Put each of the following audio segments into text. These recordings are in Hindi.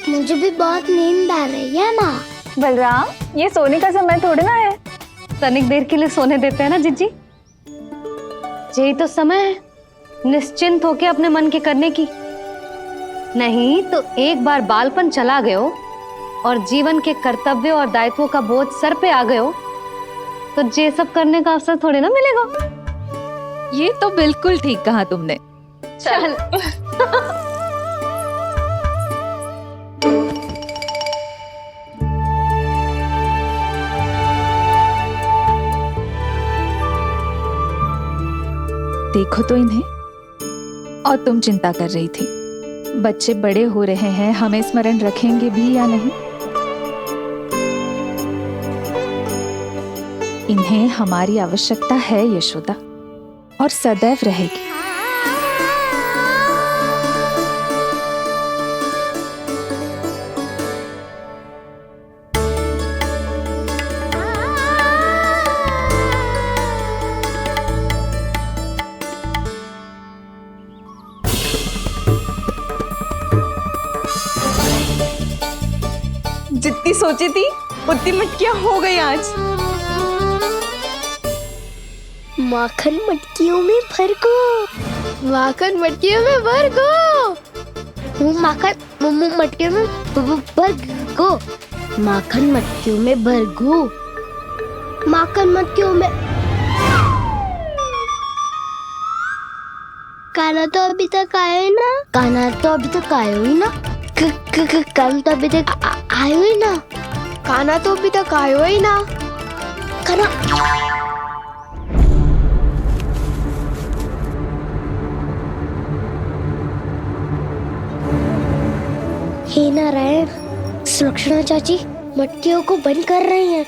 मुझे भी बहुत नींद आ रही है माँ। बलराम, ये सोने का समय थोड़ी ना है। तनिक देर के लिए सोने देते हैं ना जीजी। यही तो समय है निश्चिंत होके अपने मन के करने की। नहीं तो एक बार बालपन चला गयो और जीवन के कर्तव्यों और दायित्वों का बोझ सर पे आ गयो तो ये सब करने का अवसर थोड़ी ना मिलेगा। ये तो बिल्कुल ठीक कहा तुमने। चल देखो तो इन्हें। और तुम चिंता कर रही थी बच्चे बड़े हो रहे हैं, हमें स्मरण रखेंगे भी या नहीं। इन्हें हमारी आवश्यकता है यशोदा, और सदैव रहेगी। जितनी सोची थी उतनी मटकियां हो गई आज। माखन मटकियों में भर को, माखन मटकियों में भर को, माखन मटकियों में भर को, माखन मटकियों में भर को, माखन मटकियों में। काना तो अभी तक आया ही ना, काना तो अभी तक आया ही ना, काना तो अभी तक आयो ही ना, खाना तो अभी तक आयो ही ना। काना हे नारायण, सुलक्षणा चाची मटकियों को बंद कर रही हैं।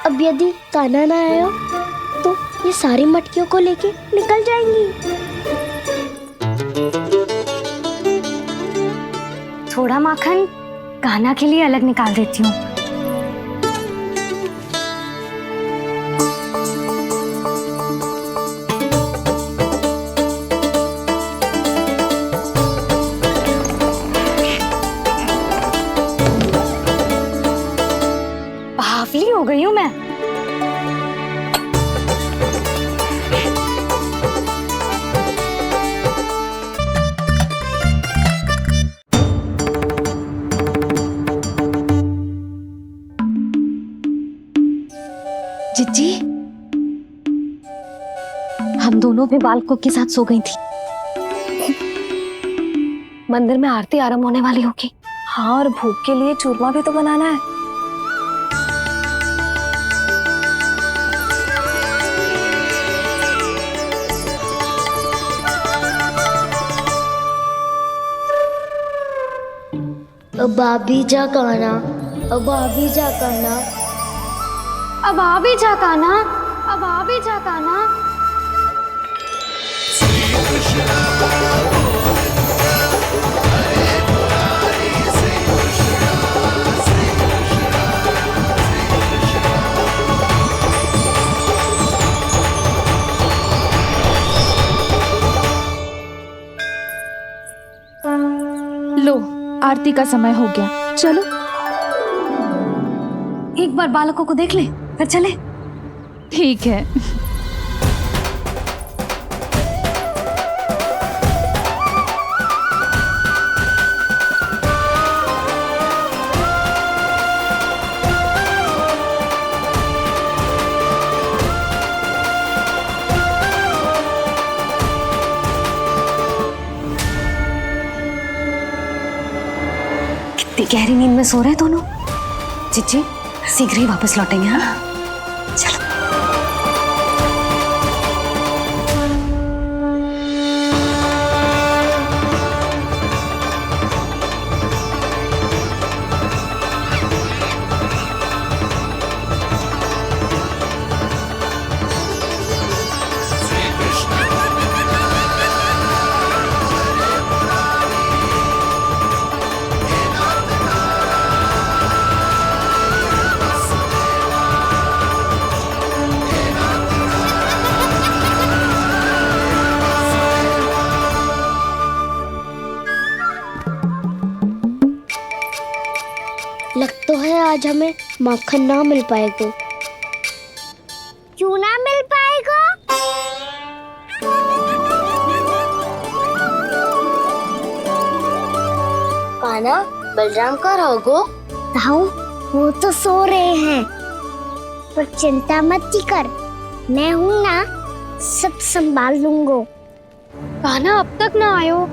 अब यदि कान्हा ना आया तो ये सारी मटकियों को लेके निकल जाएंगी। थोड़ा माखन कान्हा के लिए अलग निकाल देती हूँ। बावली हो गई हूँ मैं। जीजी, हम दोनों भी बालकों के साथ सो गई थी। मंदिर में आरती आरंभ होने वाली होगी। हाँ, और भोग के लिए चूरमा भी तो बनाना है। अब आभी जा कान्हा, अब आभी जा कान्हा, अब आ भी जा कान्हा, अब आ भी जा कान्हा। लो, आरती का समय हो गया, चलो। एक बार बालकों को देख ले फिर चले। ठीक है। कितनी गहरी नींद में सो रहे हैं दोनों। जीजी शीघ्र ही वापस लौटेंगे। हाँ चलो। लग तो है आज हमें माखन ना मिल पाएगा। क्यों ना मिल पाएगा? कान्हा, बलराम का रहोगो? ताऊ, वो तो सो रहे हैं, पर चिंता मत कर, मैं हूँ ना, सब संभाल लूंगा। कान्हा अब तक ना आयो,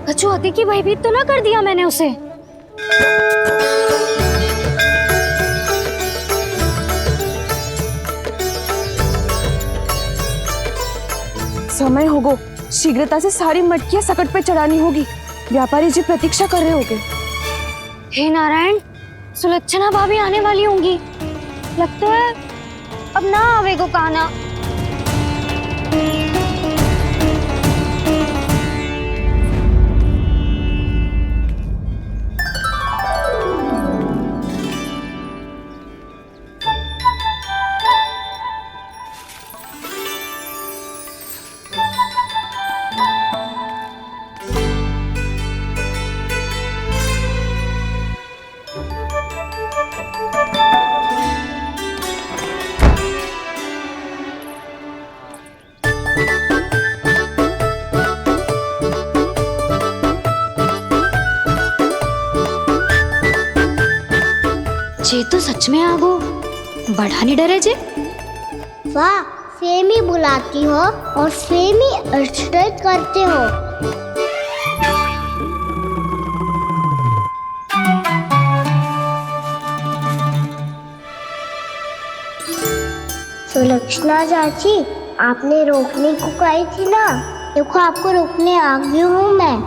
कछु अति की भयभीत तो ना कर दिया मैंने उसे? समय होगो, शीघ्रता से सारी मटकियां सकट पे चढ़ानी होगी। व्यापारी जी प्रतीक्षा कर रहे होंगे। हे नारायण, सुलक्षणा भाभी आने वाली होंगी। लगता है अब ना आवेगो कान्हा। जे तो सच में आगो, बड़ा नहीं डरे जे। वाह, सेम ही बुलाती हो और सेम ही अर्चना करते हो। सुलक्षणा चाची, आपने रोकने को कही थी ना, देखो आपको रोकने आ गई हूँ मैं।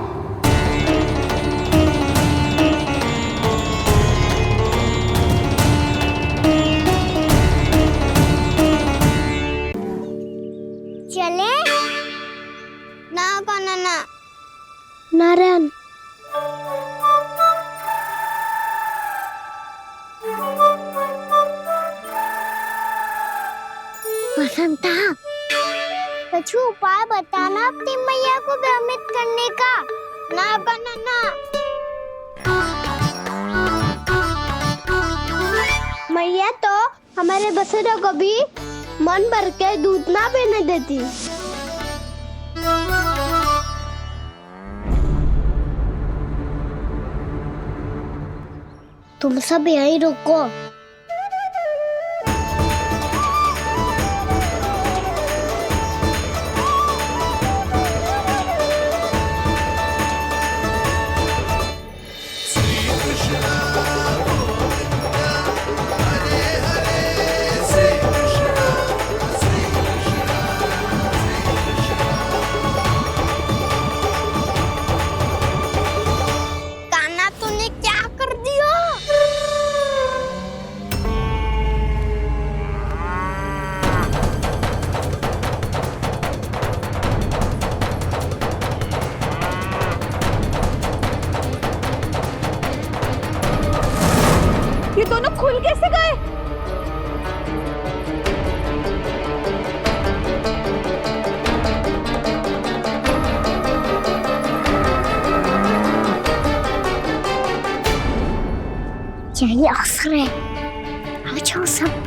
चले ना कान्हा ना। नारायण, बसंता, कुछ उपाय बताना अपनी मैया को भ्रमित करने का। ना कान्हा ना। मैया तो हमारे बसेरा को भी मन भर के दूध ना पीने देती। तुम सब यहीं रुको। ये दोनों खुल कैसे गए? यही अवसर है, अब जाओ सब।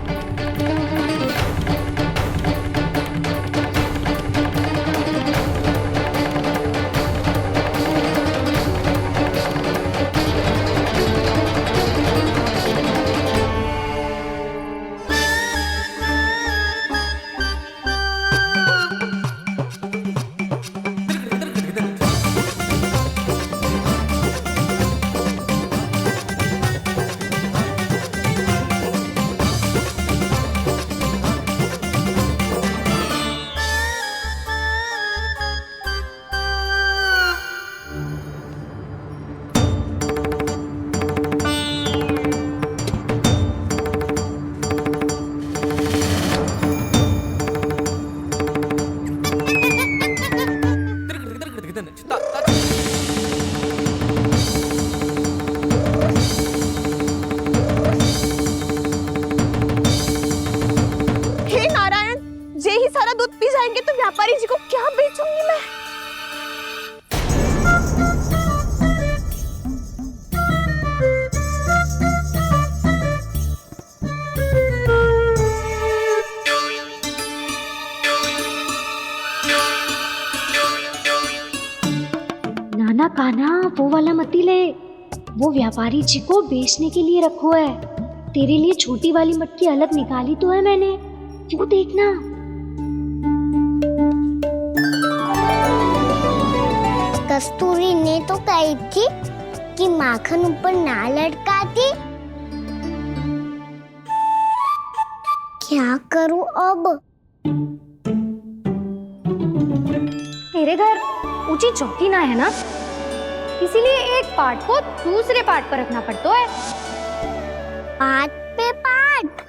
वो व्यापारी जी को बेचने के लिए रखो है। तेरे लिए छोटी वाली मटकी अलग निकाली तो है मैंने, वो देखना। कस्तूरी ने तो कही थी कि माखन ऊपर ना लटकाती। क्या करूं अब? तेरे घर ऊंची चौकी ना है ना, इसीलिए एक पार्ट को दूसरे पार्ट पर रखना पड़ता है। पार्ट पे पार्ट।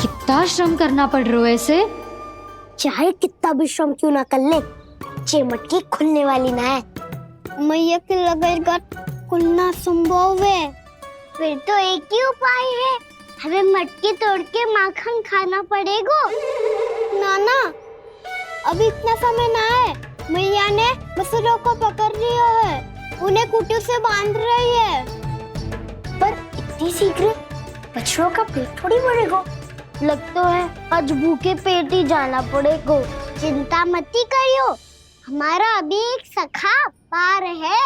कितना श्रम करना पड़ रहा है इसे। चाहे कितना भी श्रम क्यों ना कर ले, ये मटकी खुलने वाली ना है। मैया के लगेगा खुलना संभव है। फिर तो एक ही उपाय है, हमें मटकी तोड़ के माखन खाना पड़ेगा। नाना, अभी इतना समय ना है। मैया ने बछड़ों को पकड़ लिया है, उन्हें कुटी से बांध रही है। पर इतनी शीघ्र बछड़ों का पेट थोड़ी भरेगा। लगता है आज भूखे पेट ही जाना पड़ेगा। चिंता मत करियो, हमारा अभी एक सखा पार है,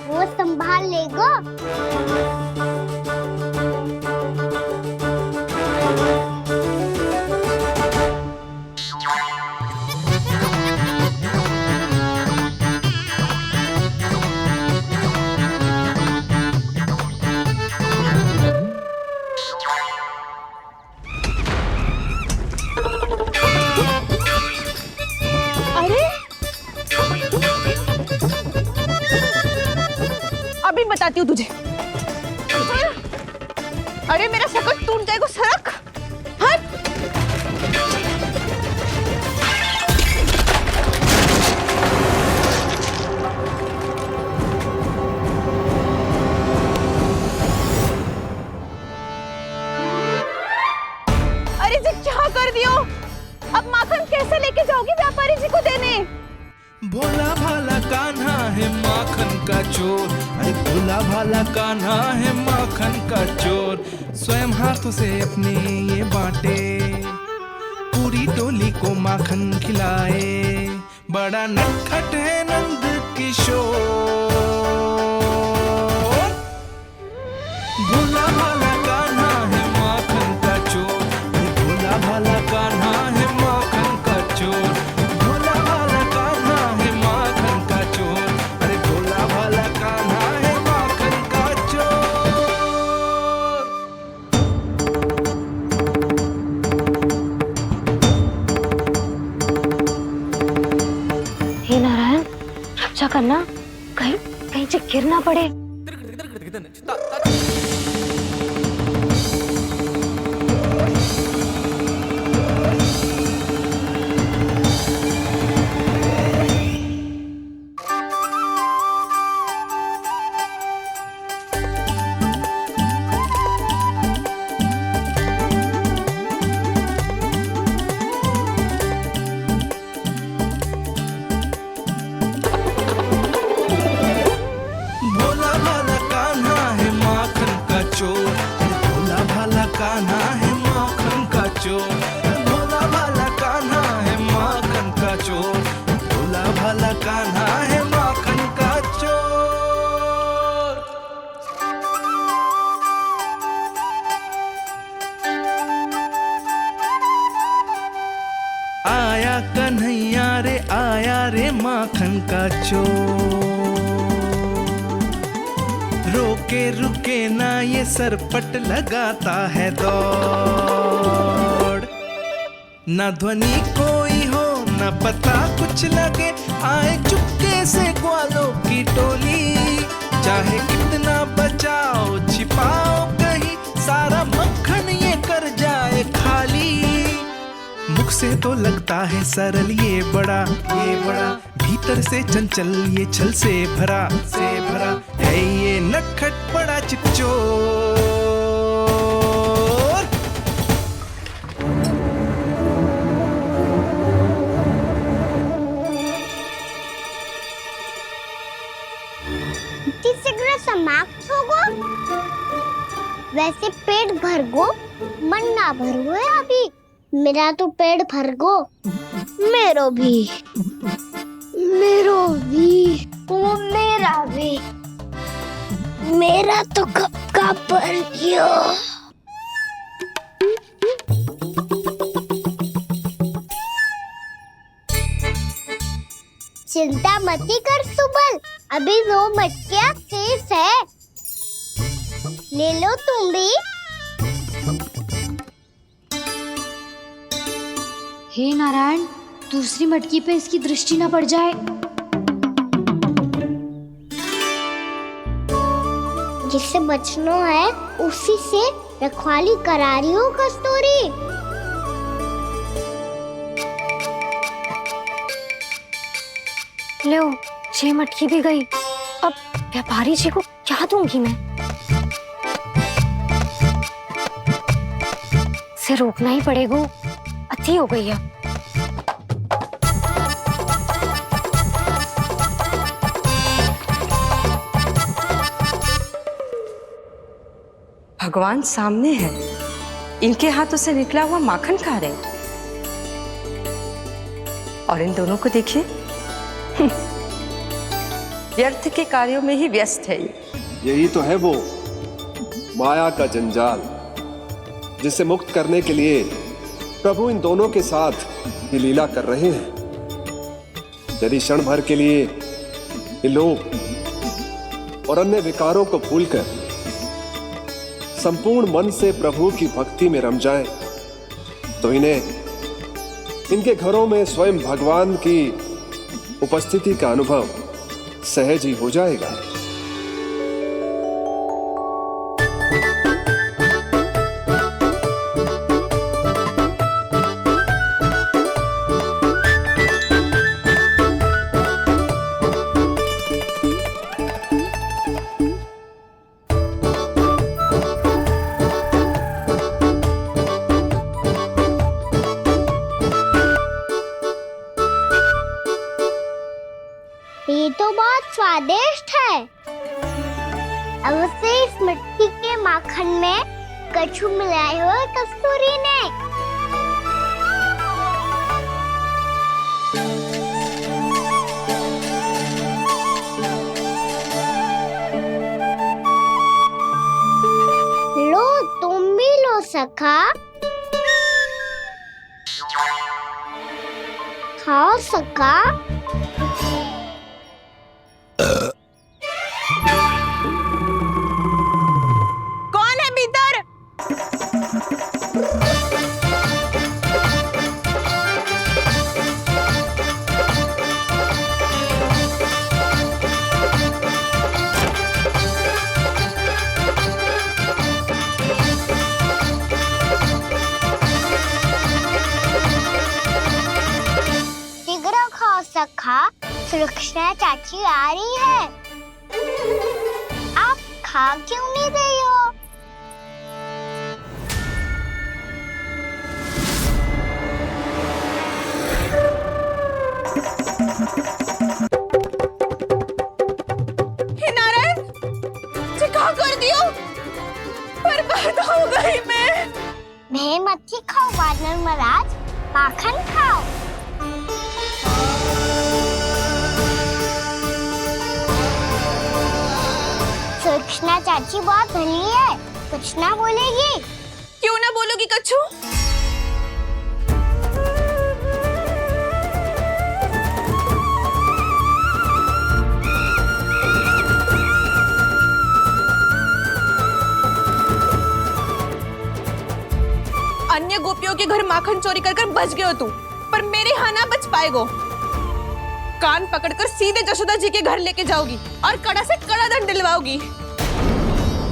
वो संभाल लेगा। अभी बताती हूँ तुझे। अरे मेरा शकट टूट जाएगा, सरक। हट। अरे जी क्या कर दियो? अब माखन कैसे लेके जाओगी व्यापारी जी को देने? भोला भाला कान्हा है माखन का चोर, अरे भोला भाला कान्हा है माखन का चोर। स्वयं हाथों से अपने ये बांटे, पूरी टोली को माखन खिलाए। बड़ा नटखट है नंद किशोर। भोला भाला कान्हा है माखन का चोर, अरे भोला भाला कान्हा है माखन का चोर। भोला भाला कान्हा है माखन का चोर, अरे भोला भाला कान्हा है माखन का चोर। हे नारायण, रक्षा करना, कहीं कहीं से गिर ना पड़े। भोला भाला कान्हा है माखन का चोर, भोला भाला कान्हा है माखन का चोर। भोला भाला कान्हा है माखन का चोर, भोला भाला कान्हा है माखन का चोर। आया कन्हैया रे आया रे माखन का चोर। रोके रुके ना ये सरपट लगाता है दौड़। न ध्वनि कोई हो न पता कुछ लगे, आए चुपके से ग्वालों की टोली। चाहे कितना बचाओ छिपाओ कहीं, सारा मक्खन ये कर जाए खाली। मुख से तो लगता है सरल ये बड़ा, भीतर से चंचल ये छल से भरा है ये नटखट बड़ा चिकचोर। तीसरा समाप्त होगो, वैसे पेट भर गो मन ना भर गो है अभी। मेरा तो पेट भर गो, मेरो भी वो मेरा भी, मेरा तो कब का भर गयो। चिंता मती कर सुबल, अभी वो मटकियाँ शेष है, ले लो तुम भी। हे नारायण, दूसरी मटकी पे इसकी दृष्टि न पड़ जाए। जिससे बचना है उसी से रखवाली करा रही हो कस्तूरी। लो, 6 मटकी भी गई। अब व्यापारी जी को क्या दूंगी मैं? इसे रोकना ही पड़ेगा, अति हो गई है। भगवान सामने है, इनके हाथों से निकला हुआ माखन खा रहे, और इन दोनों को देखिए व्यर्थ के कार्यों में ही व्यस्त है। यही तो है वो माया का जंजाल, जिसे मुक्त करने के लिए प्रभु इन दोनों के साथ ये लीला कर रहे हैं। यदि क्षण भर के लिए ये लोभ और अन्य विकारों को भूलकर संपूर्ण मन से प्रभु की भक्ति में रम जाएं, तो इन्हें इनके घरों में स्वयं भगवान की उपस्थिति का अनुभव सहज ही हो जाएगा। ये तो बहुत स्वादिष्ट है। अवश्य इस मिट्टी के माखन में कछु मिलाए हो कस्तूरी ने। लो तुम भी लो सखा, खाओ सखा। कौन है भीतर? शीघ्र खाओ सखा, सुलक्षणा चाची आ रही है। आप खा क्यों नहीं रही हो? हे नारायण, क्या कर दियो? बर्बाद हो गई मैं। मच्छी खाओ वानर महाराज, माखन खाओ। सुलक्षणा चाची बहुत भली है, कुछ ना बोलेगी। क्यों ना बोलोगी कच्छू? अन्य गोपियों के घर माखन चोरी कर बच गए हो तू, पर मेरे यहाँ ना बच पाएगो। कान पकड़कर सीधे जशोदा जी के घर लेके जाओगी और कड़ा से कड़ा दंड दिलवाओगी।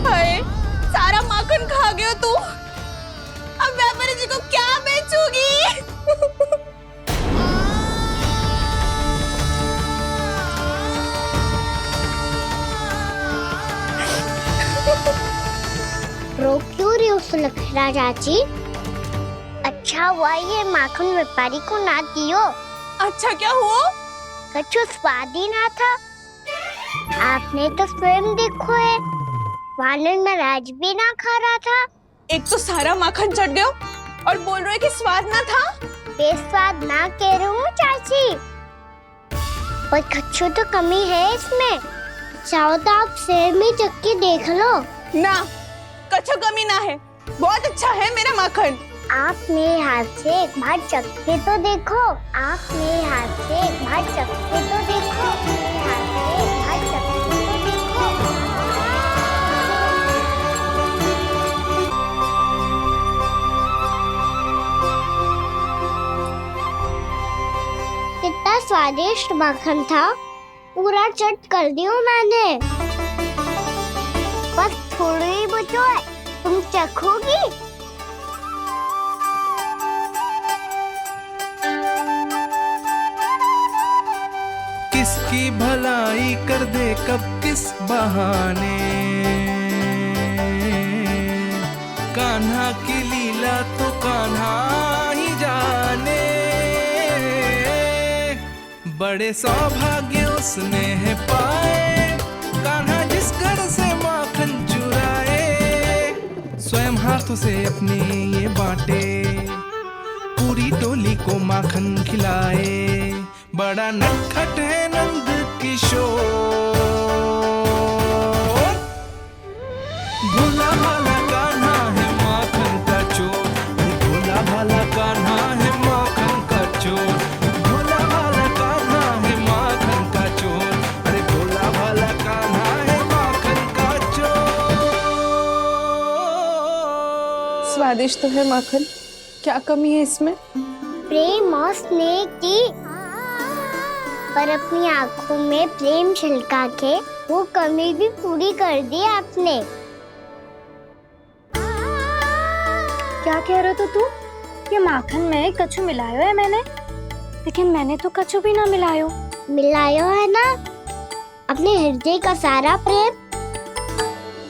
हाय, सारा माखन खा गए हो तू। अब व्यापारी जी को क्या बेचूगी? रो क्यों रही हो सुलक्षणा चाची? अच्छा हुआ ये माखन व्यापारी को ना दियो। अच्छा क्या हुआ? कछु स्वाद ही ना था। आपने तो स्वयं देखो है, वानर महाराज भी ना खा रहा था। एक तो सारा माखन चढ़ गया और बोल रहे कि स्वाद ना था। बेस्वाद ना कह रही हूँ चाची, पर कछु तो कमी है इसमें। चाहो तो आप सेब में चक्की देख लो। ना, कछु कमी ना है, बहुत अच्छा है मेरा माखन। आप मेरे हाथ से एक बार चक्के तो देखो। आप मेरे हाथ से एक बार चक्के तो देखो। मेरे हाथ से एक बार चक्के तो देखो। कितना स्वादिष्ट माखन था, पूरा चट कर दियो मैंने। बस थोड़ी ही बचो है, तुम चखोगी? किसकी भलाई कर दे कब किस बहाने, कान्हा की लीला तो कान्हा ही जाने। बड़े सौभाग्य उसने है पाए, कान्हा जिस घर से माखन चुराए। स्वयं हाथों से अपने ये बांटे, पूरी टोली को माखन खिलाए। बड़ा नटखट है नंद किशोर, भोला भाला कान्हा है माखन का चोर। भोला भाला कान्हा है माखन का चोर। भोला भाला कान्हा है माखन का चोर। अरे भोला भाला कान्हा है माखन का चोर। स्वादिष्ट तो है माखन, क्या कमी है इसमें? प्रेम और स्नेह की, पर अपनी आंखों में प्रेम छिलका के वो कमी भी पूरी कर दी आपने। क्या कह रहे हो तू? ये माखन में कछु मिलायो है मैंने, लेकिन मैंने तो कछु भी ना मिलायो। मिलायो है ना अपने हृदय का सारा प्रेम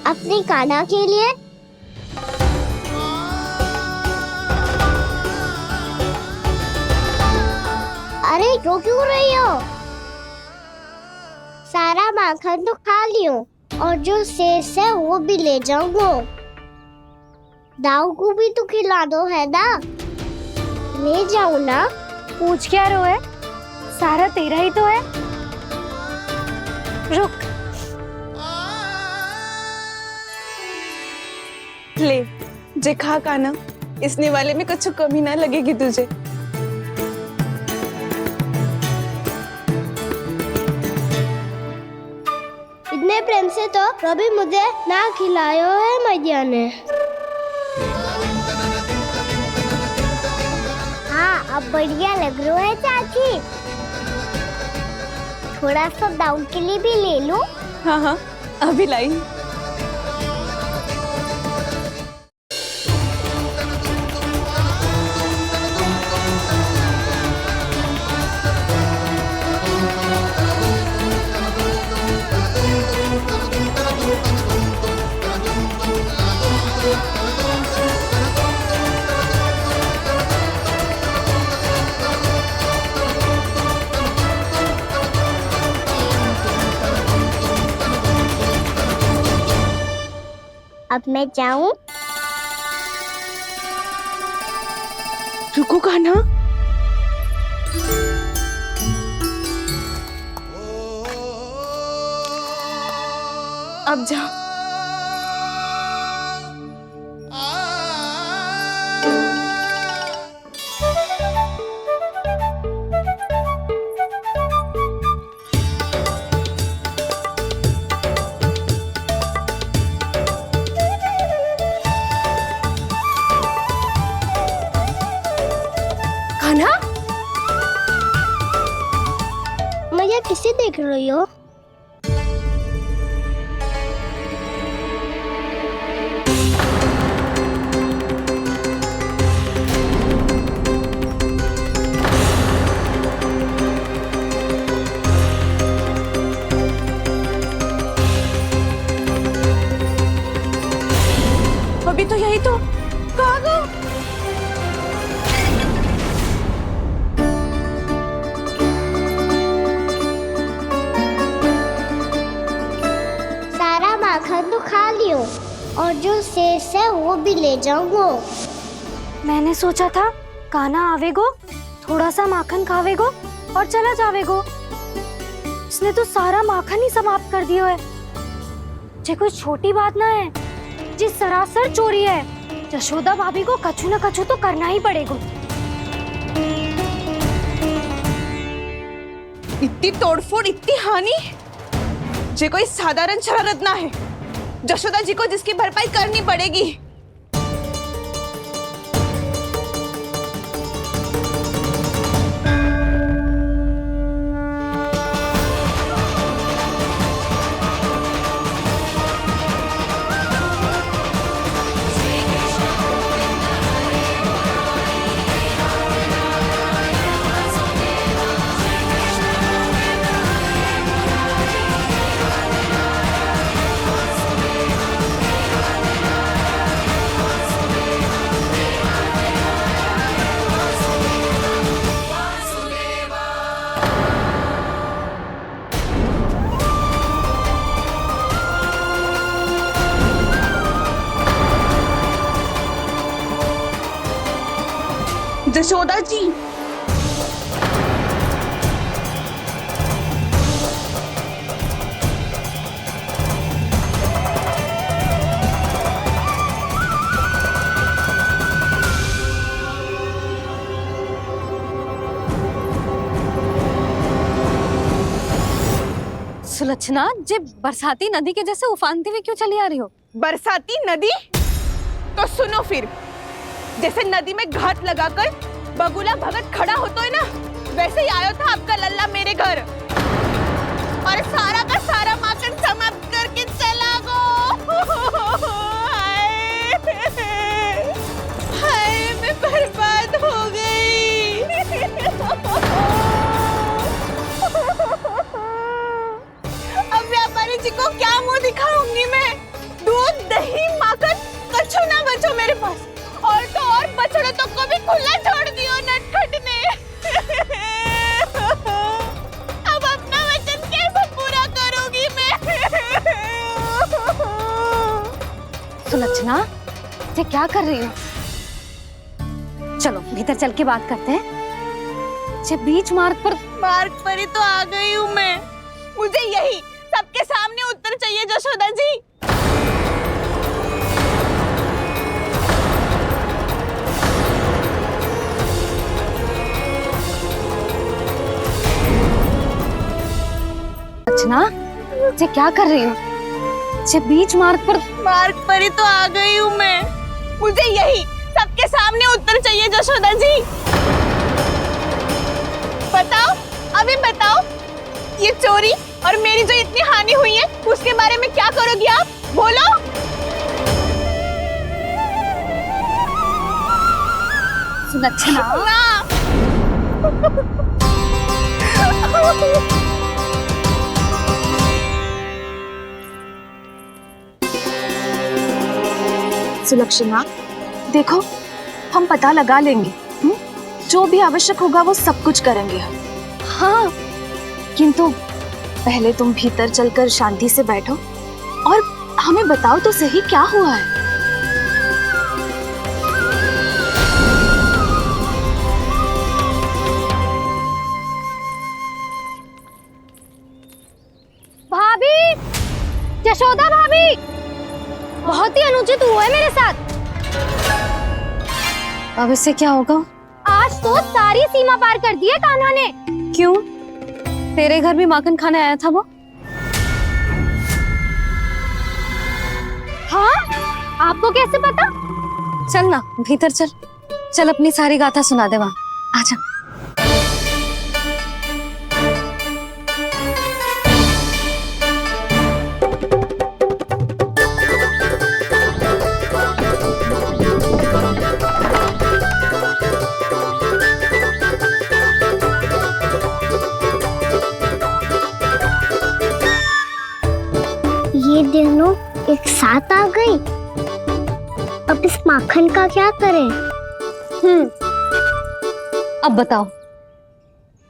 अपनी कान्हा के लिए। अरे रो क्यों रही हो? सारा माखन तो खा लियो और जो शेष है वो भी ले जाऊंगा। दाऊ को भी तो खिला दो है ना, ले जाओ ना। पूछ क्या रहो है, सारा तेरा ही तो है। रुक, ले जे खा कान्हा, इसने वाले में कुछ कमी ना लगेगी तुझे। इतने प्रेम से तो कभी मुझे ना खिलायो है मैया ने। हाँ, अब बढ़िया लग रहा है चाची। थोड़ा सा दाऊ के लिए भी ले लो। हाँ हाँ, अभी लाई। अब मैं जाऊं? रुको कान्हा, अब जा। देख रही हो? अभी तो यही तो कहाँ गो? सारा माखन तो खा लियो और जो शेष है वो भी ले जाऊंगो। मैंने सोचा था कान्हा आवेगो, थोड़ा सा माखन खावेगो और चला जावेगो। इसने तो सारा माखन ही समाप्त कर दिया है। ये कोई छोटी बात ना है, जी सरासर चोरी है। यशोदा भाभी को कछु न कछु तो करना ही पड़ेगा। इतनी तोड़फोड़, इतनी हानि, ये कोई साधारण शरारत ना है। यशोदा जी को जिसकी भरपाई करनी पड़ेगी। यशोदा जी, सुलक्षणा, जे बरसाती नदी के जैसे उफानते हुए क्यों चली आ रही हो? बरसाती नदी? तो सुनो फिर, जैसे नदी में घाट लगाकर बगुला भगत खड़ा होता है ना, वैसे ही आया था आपका लल्ला मेरे घर और सारा का सारा माखन समाप्त करके चला गो। हाय, मैं बर्बाद हो गई। अब व्यापारी जी को क्या मुंह दिखाऊंगी मैं? दूध, दही, माखन कछु ना बचो मेरे पास। और तो और बछड़े तो को भी खुला छोड़ दियो नटखट ने। अब अपना वचन कैसे पूरा करूंगी मैं? सुलक्षणा, ये क्या कर रही हो? चलो भीतर चल के बात करते हैं। ये बीच मार्ग पर ही तो आ गई हूँ मैं। मुझे यही सबके सामने उत्तर चाहिए यशोदा जी। सुलक्षणा, ये क्या कर रही हो? ये बीच मार्ग पर ही तो आ गई हूँ मैं। मुझे यही सबके सामने उत्तर चाहिए यशोदा जी। बताओ, अभी बताओ, ये चोरी और मेरी जो इतनी हानि हुई है उसके बारे में क्या करोगी आप? बोलो। सुलक्षणा, सुलक्षणा, देखो हम पता लगा लेंगे, जो भी आवश्यक होगा वो सब कुछ करेंगे हम। हाँ, किंतु पहले तुम भीतर चलकर शांति से बैठो और हमें बताओ तो सही क्या हुआ है। भाभी, यशोदा भाभी, बहुत ही अनुचित हुआ है मेरे साथ। अब इससे क्या होगा? आज तो सारी सीमा पार कर दी है कान्हा ने। क्यों? तेरे घर भी माखन खाने आया था वो? हाँ, आपको कैसे पता? चल ना भीतर चल, चल अपनी सारी गाथा सुना दे वहां। आजा। दोनों एक साथ आ गई। अब इस माखन का क्या करें? अब बताओ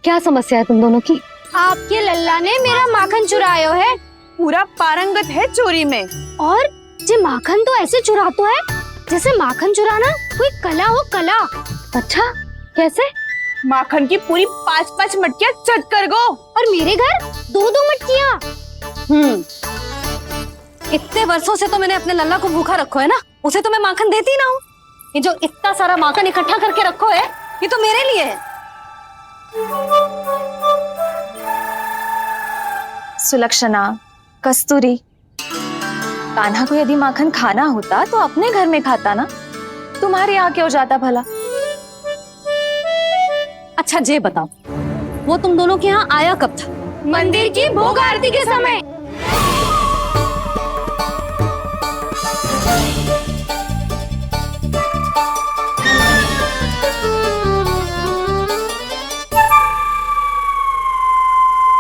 क्या समस्या है तुम दोनों की? आपके लल्ला ने मेरा माखन चुरायो है पूरा पारंगत है चोरी में। और जे माखन तो ऐसे चुरातो है जैसे माखन चुराना कोई कला हो, कला। अच्छा कैसे? माखन की पूरी 5-5 मटकियां चट कर गो। और मेरे घर 2-2 मटकियां। इतने वर्षों से तो मैंने अपने लल्ला को भूखा रखो है ना, उसे तो मैं माखन देती ना हूँ। ये जो इतना सारा माखन इकट्ठा करके रखो है ये तो मेरे लिए है। सुलक्षणा, कस्तूरी, कान्हा को यदि माखन खाना होता तो अपने घर में खाता ना, तुम्हारे यहाँ क्यों जाता भला? अच्छा ये बताओ वो तुम दोनों के यहाँ आया कब था? मंदिर की भोग आरती के समय।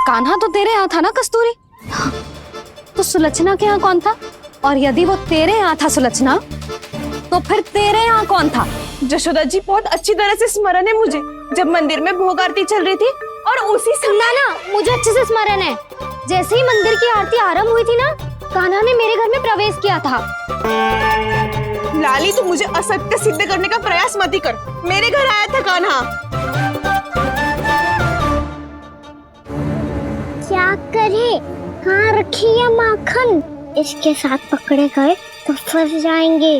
कान्हा तो तेरे यहाँ था ना कस्तूरी? तो सुलक्षणा के यहाँ कौन था? और यदि वो तेरे यहाँ था सुलक्षणा, तो फिर तेरे यहाँ कौन था? जशोदा जी बहुत अच्छी तरह से स्मरण है मुझे, जब मंदिर में भोग आरती चल रही थी और उसी समय ना मुझे अच्छे से स्मरण है। जैसे ही मंदिर की आरती आरंभ हुई थी ना, कान्हा ने मेरे घर में प्रवेश किया था। लाली, तू मुझे असत्य सिद्ध करने का प्रयास मत ही कर। मेरे घर आया था कान्हा। क्या करे? कहाँ रखी है माखन? इसके साथ पकड़े गए तो फंस जाएंगे।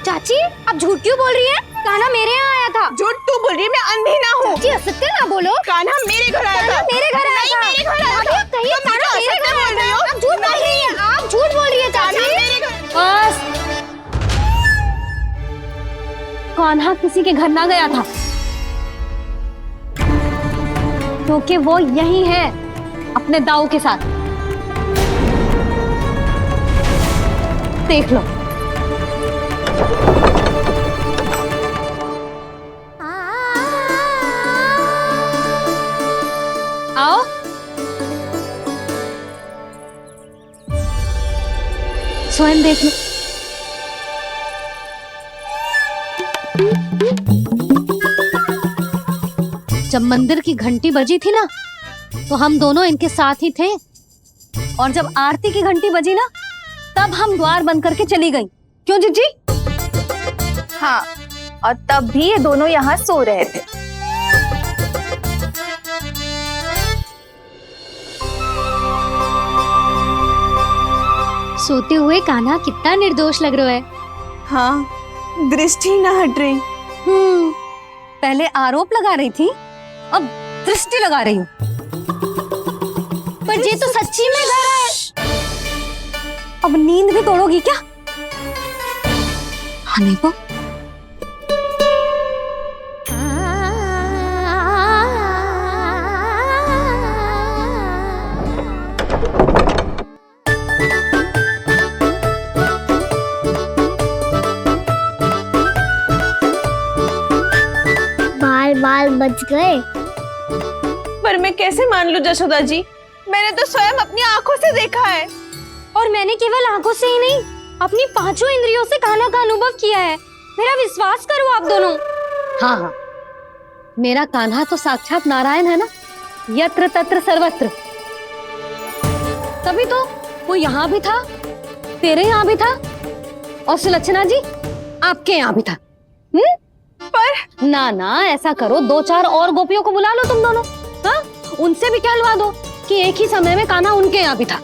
चाची आप झूठ क्यों बोल रही हैं? कान्हा मेरे यहाँ आया था। झूठ तू बोल रही है, मैं अंधी ना हूँ। चाची असत्य ना बोलो। कान्हा मेरे घर आया था। मेरे घर आया था। मेरे घर आया था। कहिए कान्हा मेरे घर आया था। आप झूठ बोल रही हैं। आप झूठ बोल रही हैं चाची। बस, कान्हा किसी के घर ना गया था, क्योंकि वो यही है अपने दाऊ के साथ। देख लो। आओ। स्वयं देख लो। जब मंदिर की घंटी बजी थी ना, तो हम दोनों इनके साथ ही थे, और जब आरती की घंटी बजी ना, तब हम द्वार बंद करके चली गई। क्यों जीजी? हाँ, और तब भी ये दोनों यहाँ सो रहे थे। सोते हुए कान्हा कितना निर्दोष लग रहा है। हाँ, दृष्टि ना हट रही। पहले आरोप लगा रही थी, अब दृष्टि लगा रही हूँ। पर ये तो सच्ची में घर है। अब नींद भी तोड़ोगी क्या? आने को बाल बच गए। पर मैं कैसे मान लूं जशोदा जी? मैंने तो स्वयं अपनी आंखों से देखा है। और मैंने केवल आंखों से ही नहीं, अपनी 5 इंद्रियों से कान्हा का अनुभव किया है। मेरा विश्वास करो आप दोनों। हाँ हाँ, मेरा कान्हा तो साक्षात नारायण है ना, यत्र तत्र सर्वत्र। तभी तो वो यहाँ भी था, तेरे यहाँ भी था, और सुलक्षणा जी आपके यहाँ भी था। पर ना ना, ऐसा करो 2-4 और गोपियों को बुला लो तुम दोनों। हाँ, उनसे भी कहलवा दो कि एक ही समय में कान्हा उनके यहाँ भी था।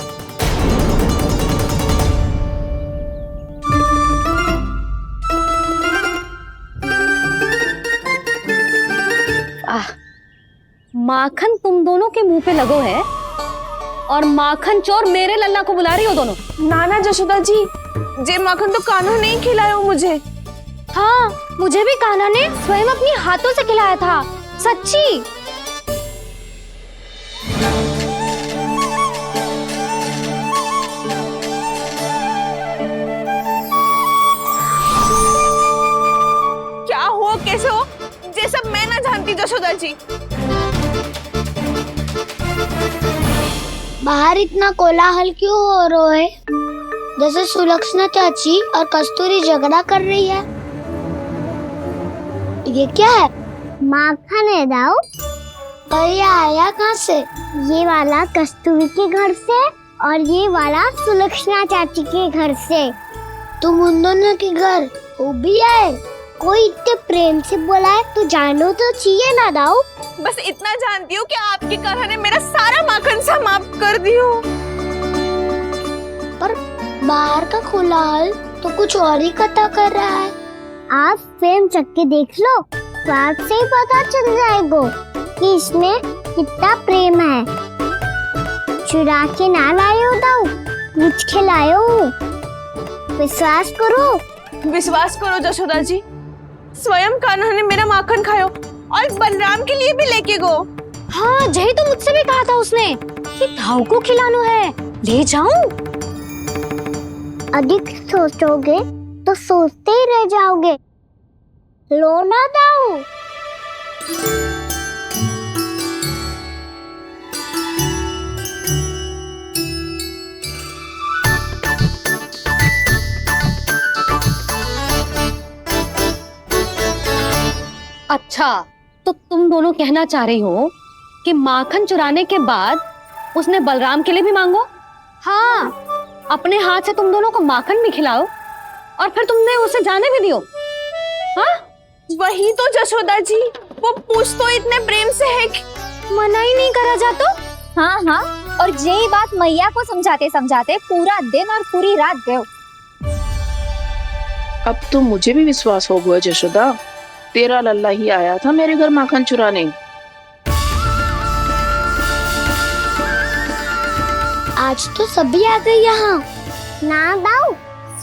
माखन तुम दोनों के मुंह पे लगो है, और माखन चोर मेरे लल्ला को बुला रही हो दोनों। नाना जशोदा जी, जे माखन तो कान्हा नहीं खिलाया मुझे। हाँ, मुझे भी कान्हा ने स्वयं अपनी हाथों से खिलाया था, सच्ची। क्या हो कैसे हो, ये सब मैं ना जानती जशोदा जी। बाहर इतना कोलाहल क्यों हो रहा है? जैसे सुलक्षणा चाची और कस्तूरी झगड़ा कर रही है। ये क्या है? माखन है दाऊ। और ये आया कहाँ से? ये वाला कस्तूरी के घर से और ये वाला सुलक्षणा चाची के घर से। तुम उन दोनों के घर वो भी आए? कोई इतने प्रेम से बोला है तो जानो तो चाहिए ना दाऊ। बस इतना जानती हूँ कि आपकी कान्हा ने मेरा सारा माखन समाप्त कर दियो। पर बाहर का कोलाहल तो कुछ और ही कथा कर रहा है। आप फिल्म चख के देख लो तो आपसे ही पता चल जाएगा कि इसमें कितना प्रेम है। चुरा के ना लायो दाऊ, मुझ खिलायो। विश्वास करो जशोदा जी, स्वयं कान्हा ने मेरा माखन खायो और बलराम के लिए भी लेके गो। हाँ, जही तो मुझसे भी कहा था उसने कि दाऊ को खिलाना है, ले जाऊं। अधिक सोचोगे तो सोचते ही रह जाओगे। लो ना दाऊ। अच्छा, तो तुम दोनों कहना चाह रही हो कि माखन चुराने के बाद उसने बलराम के लिए भी मांगो? हाँ, अपने हाथ से तुम दोनों को माखन भी खिलाओ और फिर तुमने उसे जाने भी दियो। हाँ, वही तो जशोदा जी, वो पूछ तो इतने प्रेम से है कि मना ही नहीं करा जाता। हाँ हाँ, और यही बात मैया को समझाते समझाते पूरा दिन और पूरी रात गए। अब तो मुझे भी विश्वास हो गया जशोदा, तेरा लल्ला ही आया था मेरे घर माखन चुराने। आज तो सभी आ गए यहाँ। ना दाऊ,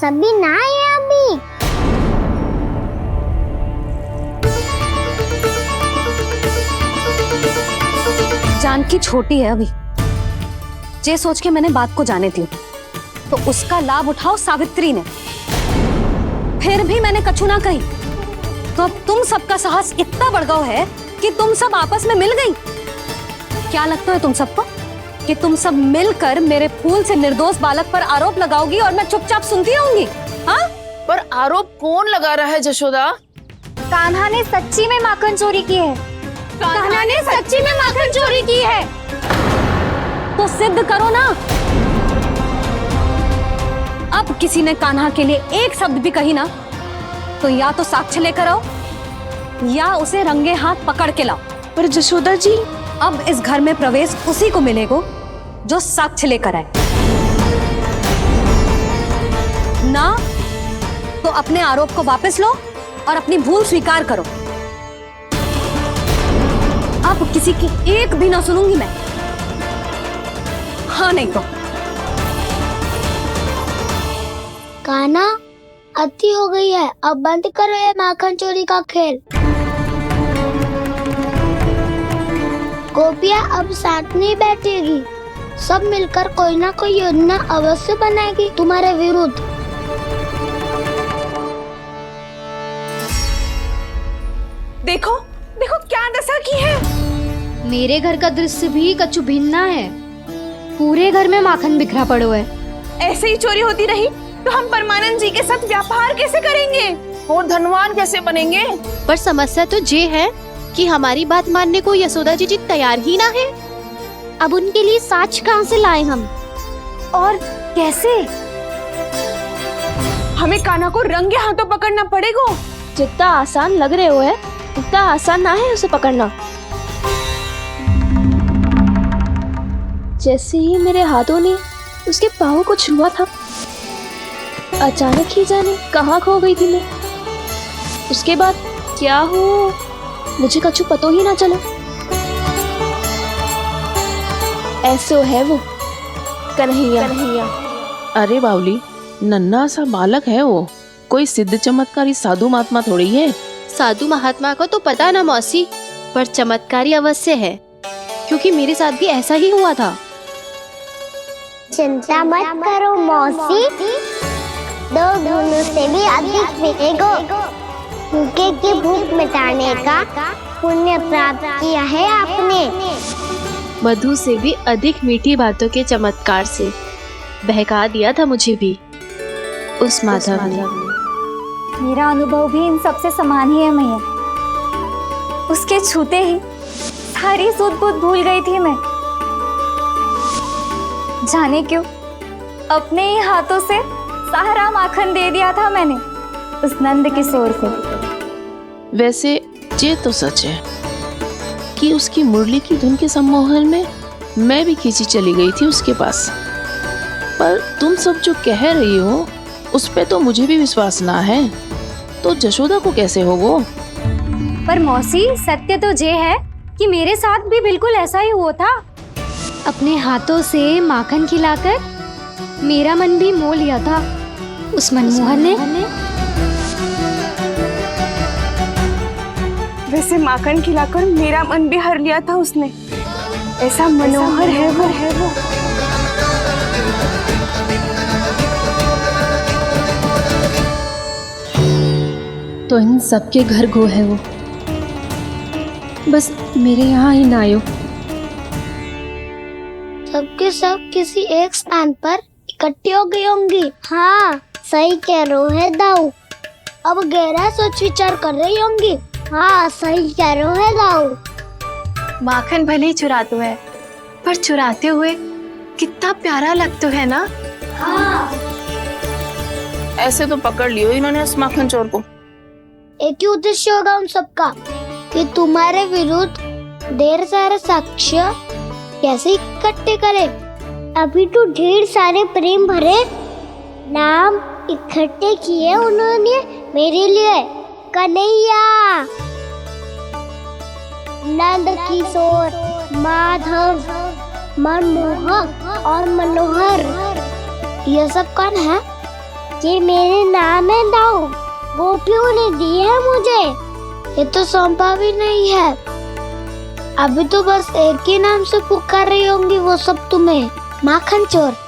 सभी ना आए अभी। जानकी छोटी है अभी, जे सोच के मैंने बात को जाने दी तो उसका लाभ उठाओ सावित्री ने। फिर भी मैंने कछु ना कही तो अब तुम सबका साहस इतना बढ़ गया है कि तुम सब आपस में मिल गई। क्या लगता है तुम सबको कि तुम सब मिलकर मेरे फूल से निर्दोष बालक पर आरोप लगाओगी और मैं चुपचाप सुनती रहूंगी? हाँ? पर आरोप कौन लगा रहा है जशोदा? कान्हा ने सच्ची में माखन चोरी की है। कान्हा ने सच्ची में माखन चोरी की है तो सिद्ध करो ना। अब किसी ने कान्हा के लिए एक शब्द भी कही ना तो या तो साक्ष्य लेकर आओ या उसे रंगे हाथ पकड़ के लाओ। पर जशोदा जी, अब इस घर में प्रवेश उसी को मिलेगा जो साक्ष्य लेकर आए। ना तो अपने आरोप को वापस लो और अपनी भूल स्वीकार करो। अब किसी की एक भी ना सुनूंगी मैं। हाँ नहीं तो कान्हा, अति हो गई है, अब बंद करो ये माखन चोरी का खेल। गोपिया अब साथ नहीं बैठेगी, सब मिलकर कोई ना कोई योजना अवश्य बनाएगी तुम्हारे विरुद्ध। देखो देखो क्या दशा की है। मेरे घर का दृश्य भी कछु भिन्न है। पूरे घर में माखन बिखरा पड़ो है। ऐसे ही चोरी होती रही तो हम परमानंद जी के साथ व्यापार कैसे करेंगे और धनवान कैसे बनेंगे? पर समस्या तो ये है कि हमारी बात मानने को यशोदा जी तैयार ही ना है। अब उनके लिए साक्ष्य कहाँ से लाएं हम? और कैसे? हमें कान्हा को रंगे हाथों पकड़ना पड़ेगा। जितना आसान लग रहे हो है उतना आसान ना है उसे पकड़ना। जैसे ही मेरे हाथों ने उसके पाँव को छुआ था, अचानक ही जाने कहाँ खो गई थी मैं। उसके बाद क्या हो मुझे कछु पता ही ना चला। ऐसो है वो कन्हैया। अरे बावली, नन्हा सा बालक है वो, कोई सिद्ध चमत्कारी साधु महात्मा थोड़ी है। साधु महात्मा को तो पता ना मौसी, पर चमत्कारी अवश्य है, क्योंकि मेरे साथ भी ऐसा ही हुआ था। चिंता मत करो मौसी, 2 गुणों से भी अधिक मिलेगा। भूखे की भूख मिटाने का पुण्य प्राप्त किया है आपने। मधु से भी अधिक मीठी बातों के चमत्कार से बहका दिया था मुझे भी उस माधव ने। मेरा अनुभव भी इन सबसे समान ही है मैया। उसके छूते ही सारी सूध बूध भूल गई थी मैं। जाने क्यों अपने ही हाथों से सारा माखन दे दिया था मैंने उस नंद किशोर को। वैसे ये तो सच है कि उसकी मुरली की धुन के सम्मोहन में मैं भी खींची चली गई थी उसके पास। पर तुम सब जो कह रही हो उस पे तो मुझे भी विश्वास ना है, तो जशोदा को कैसे हो वो? पर मौसी सत्य तो ये है कि मेरे साथ भी बिल्कुल ऐसा ही हुआ था। अपने हाथों से माखन खिलाकर मेरा मन भी मोह लिया था उस मनमोहन ने। वैसे माखन खिलाकर मेरा मन भी हर लिया था उसने। ऐसा मनोहर है वो। तो इन सबके घर गो है वो, बस मेरे यहाँ ही ना आयो। सबके सब किसी एक स्थान पर इकट्ठी हो गई होंगी। हाँ सही कह रहे है दाऊ। अब गहरा सोच विचार कर रही होंगी। हाँ सही कह रहे है दाऊ। माखन भले ही चुराते है, पर चुराते हुए कितना प्यारा लगता है ना। हाँ ऐसे तो पकड़ लियो इन्होंने उस माखन चोर को। एक ही उद्देश्य होगा उन सबका कि तुम्हारे विरुद्ध ढेर सारे साक्ष्य कैसे इकट्ठे करे। अभी तो ढेर सारे प्रेम भरे नाम इकट्ठे किए उन्होंने मेरे लिए। कन्हैया, नंद किशोर, माधव, मनमोहक और मनोहर, ये सब कौन है? ये मेरे नाम है दाऊ। गोपियों ने दी है मुझे। ये तो सौंपा भी नहीं है। अभी तो बस एक ही नाम से पुकार रही होंगी वो सब तुम्हें, माखन चोर।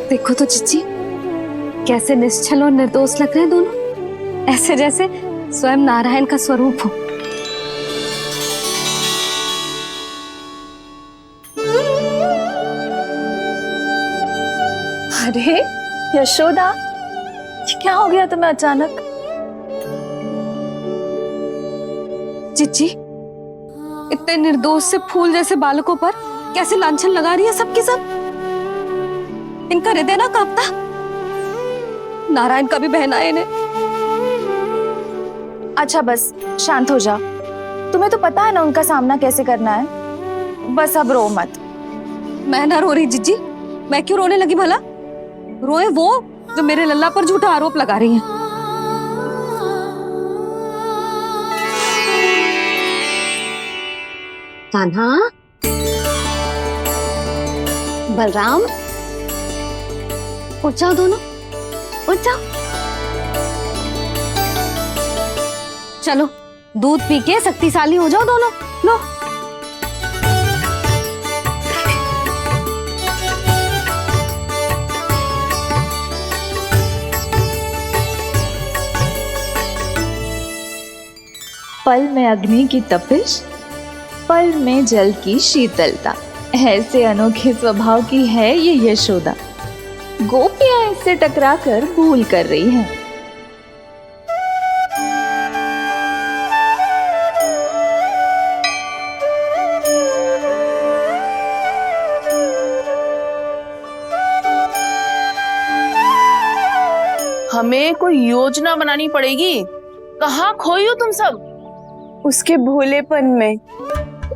देखो तो चिच्ची, कैसे निश्चल और निर्दोष लग रहे हैं दोनों, ऐसे जैसे स्वयं नारायण का स्वरूप हो। अरे यशोदा, ये क्या हो गया तुम्हें अचानक? चिच्ची, इतने निर्दोष से फूल जैसे बालकों पर कैसे लांछन लगा रही है सबके सब। इनका हृदय ना कांपता? नारायण का भी बहना है इन्हें। अच्छा बस शांत हो जाओ, तुम्हें तो पता है ना उनका सामना कैसे करना है। बस अब रो मत। मैं ना रो रही जिज्जी, मैं क्यों रोने लगी भला? रोए वो जो मेरे लल्ला पर झूठा आरोप लगा रही हैं। कान्हा, बलराम, उठ जाओ दोनों, उठ जाओ। चलो दूध पी के शक्तिशाली हो जाओ दोनों। लो। पल में अग्नि की तपिश, पल में जल की शीतलता, ऐसे अनोखे स्वभाव की है ये यशोदा। गोपियां इससे टकराकर भूल कर रही हैं। हमें कोई योजना बनानी पड़ेगी। कहाँ खोई हो तुम सब? उसके भोलेपन में,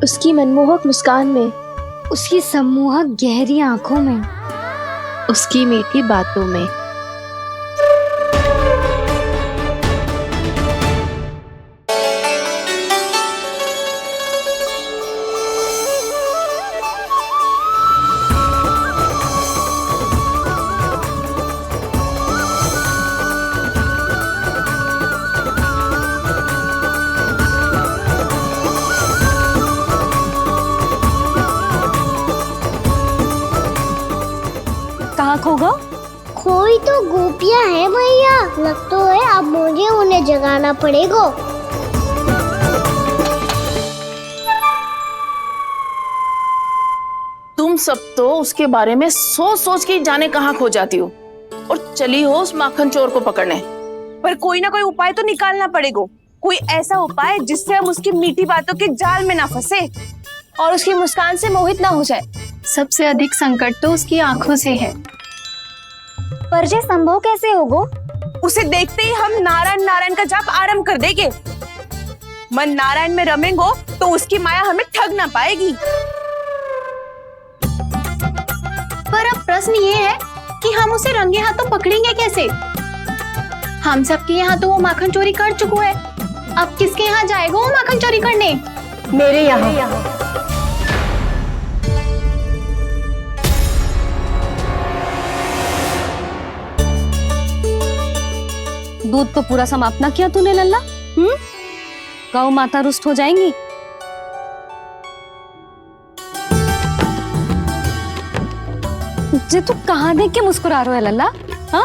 उसकी मनमोहक मुस्कान में, उसकी सम्मोहक गहरी आंखों में, उसकी मीठी बातों में। कहाँ खो गो? कोई तो गोपियां है भैया, लगता है अब मुझे उन्हें जगाना पड़ेगा। तुम सब तो उसके बारे में सोच सोच के जाने कहाँ खो जाती हो और चली हो उस माखन चोर को पकड़ने। पर कोई ना कोई उपाय तो निकालना पड़ेगा, कोई ऐसा उपाय जिससे हम उसकी मीठी बातों के जाल में ना फंसे और उसकी मुस्कान से मोहित ना हो जाए। सबसे अधिक संकट तो उसकी आंखों से है। पर ये संभव कैसे होगा? उसे देखते ही हम नारायण नारायण का जाप आरंभ कर देंगे। मन नारायण में रमेंगो तो उसकी माया हमें ठग ना पाएगी। पर अब प्रश्न ये है कि हम उसे रंगे हाथों पकड़ेंगे कैसे? हम सबके यहाँ तो वो माखन चोरी कर चुका है, अब किसके यहाँ जाएगा वो माखन चोरी करने? मेरे यहाँ। दूध तो पूरा समाप्त ना किया तूने लल्ला। गौ माता रुष्ट हो जाएंगी। जे तू कहाँ देख के मुस्कुरा रहे हो लल्ला? हाँ,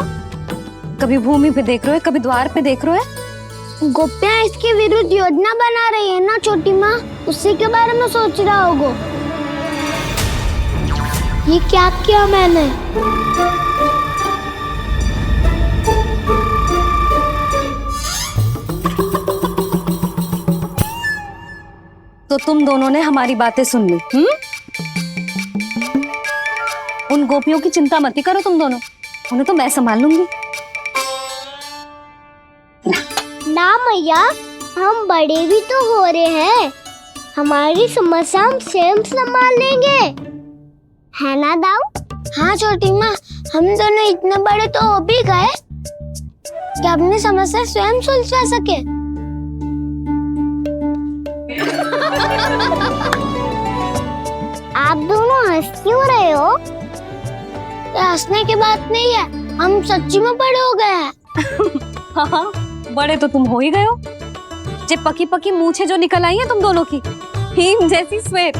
कभी भूमि पे देख रहे हो, कभी द्वार पे देख रहे हो। गोपियां इसके विरुद्ध योजना बना रही है ना छोटी माँ, उसी के बारे में सोच रहा होगा। ये क्या किया मैंने? तो तुम दोनों ने हमारी बातें सुन ली। उन गोपियों की चिंता मत करो तुम दोनों, उन्हें तो मैं संभाल लूंगी। ना मैया, हम बड़े भी तो हो रहे हैं, हमारी समस्या हम स्वयं संभाल लेंगे, है ना दाऊ? हाँ छोटी माँ, हम दोनों इतने बड़े तो हो भी गए कि अपनी समस्या स्वयं सुलझा सके। आप दोनों हंस क्यों रहे हो? ये हंसने की बात नहीं है, हम सच्ची में बड़े हो गए हैं। हाँ, बड़े तो तुम हो ही गए हो। जे पकी पकी मूछें जो निकल आई हैं तुम दोनों की, हिम जैसी श्वेत।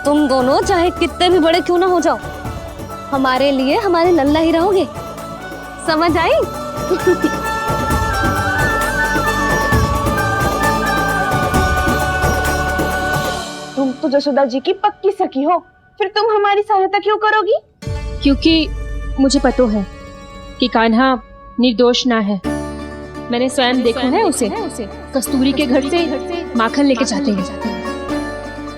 तुम दोनों चाहे कितने भी बड़े क्यों ना हो जाओ, हमारे लिए हमारे लल्ला ही रहोगे, समझ आई? तुम तो जसोदा जी की पक्की सखी हो, फिर तुम हमारी सहायता क्यों करोगी? क्योंकि मुझे पता है कि कान्हा निर्दोष ना है। मैंने स्वयं देखा है उसे कस्तूरी के घर से माखन लेके जाते हैं।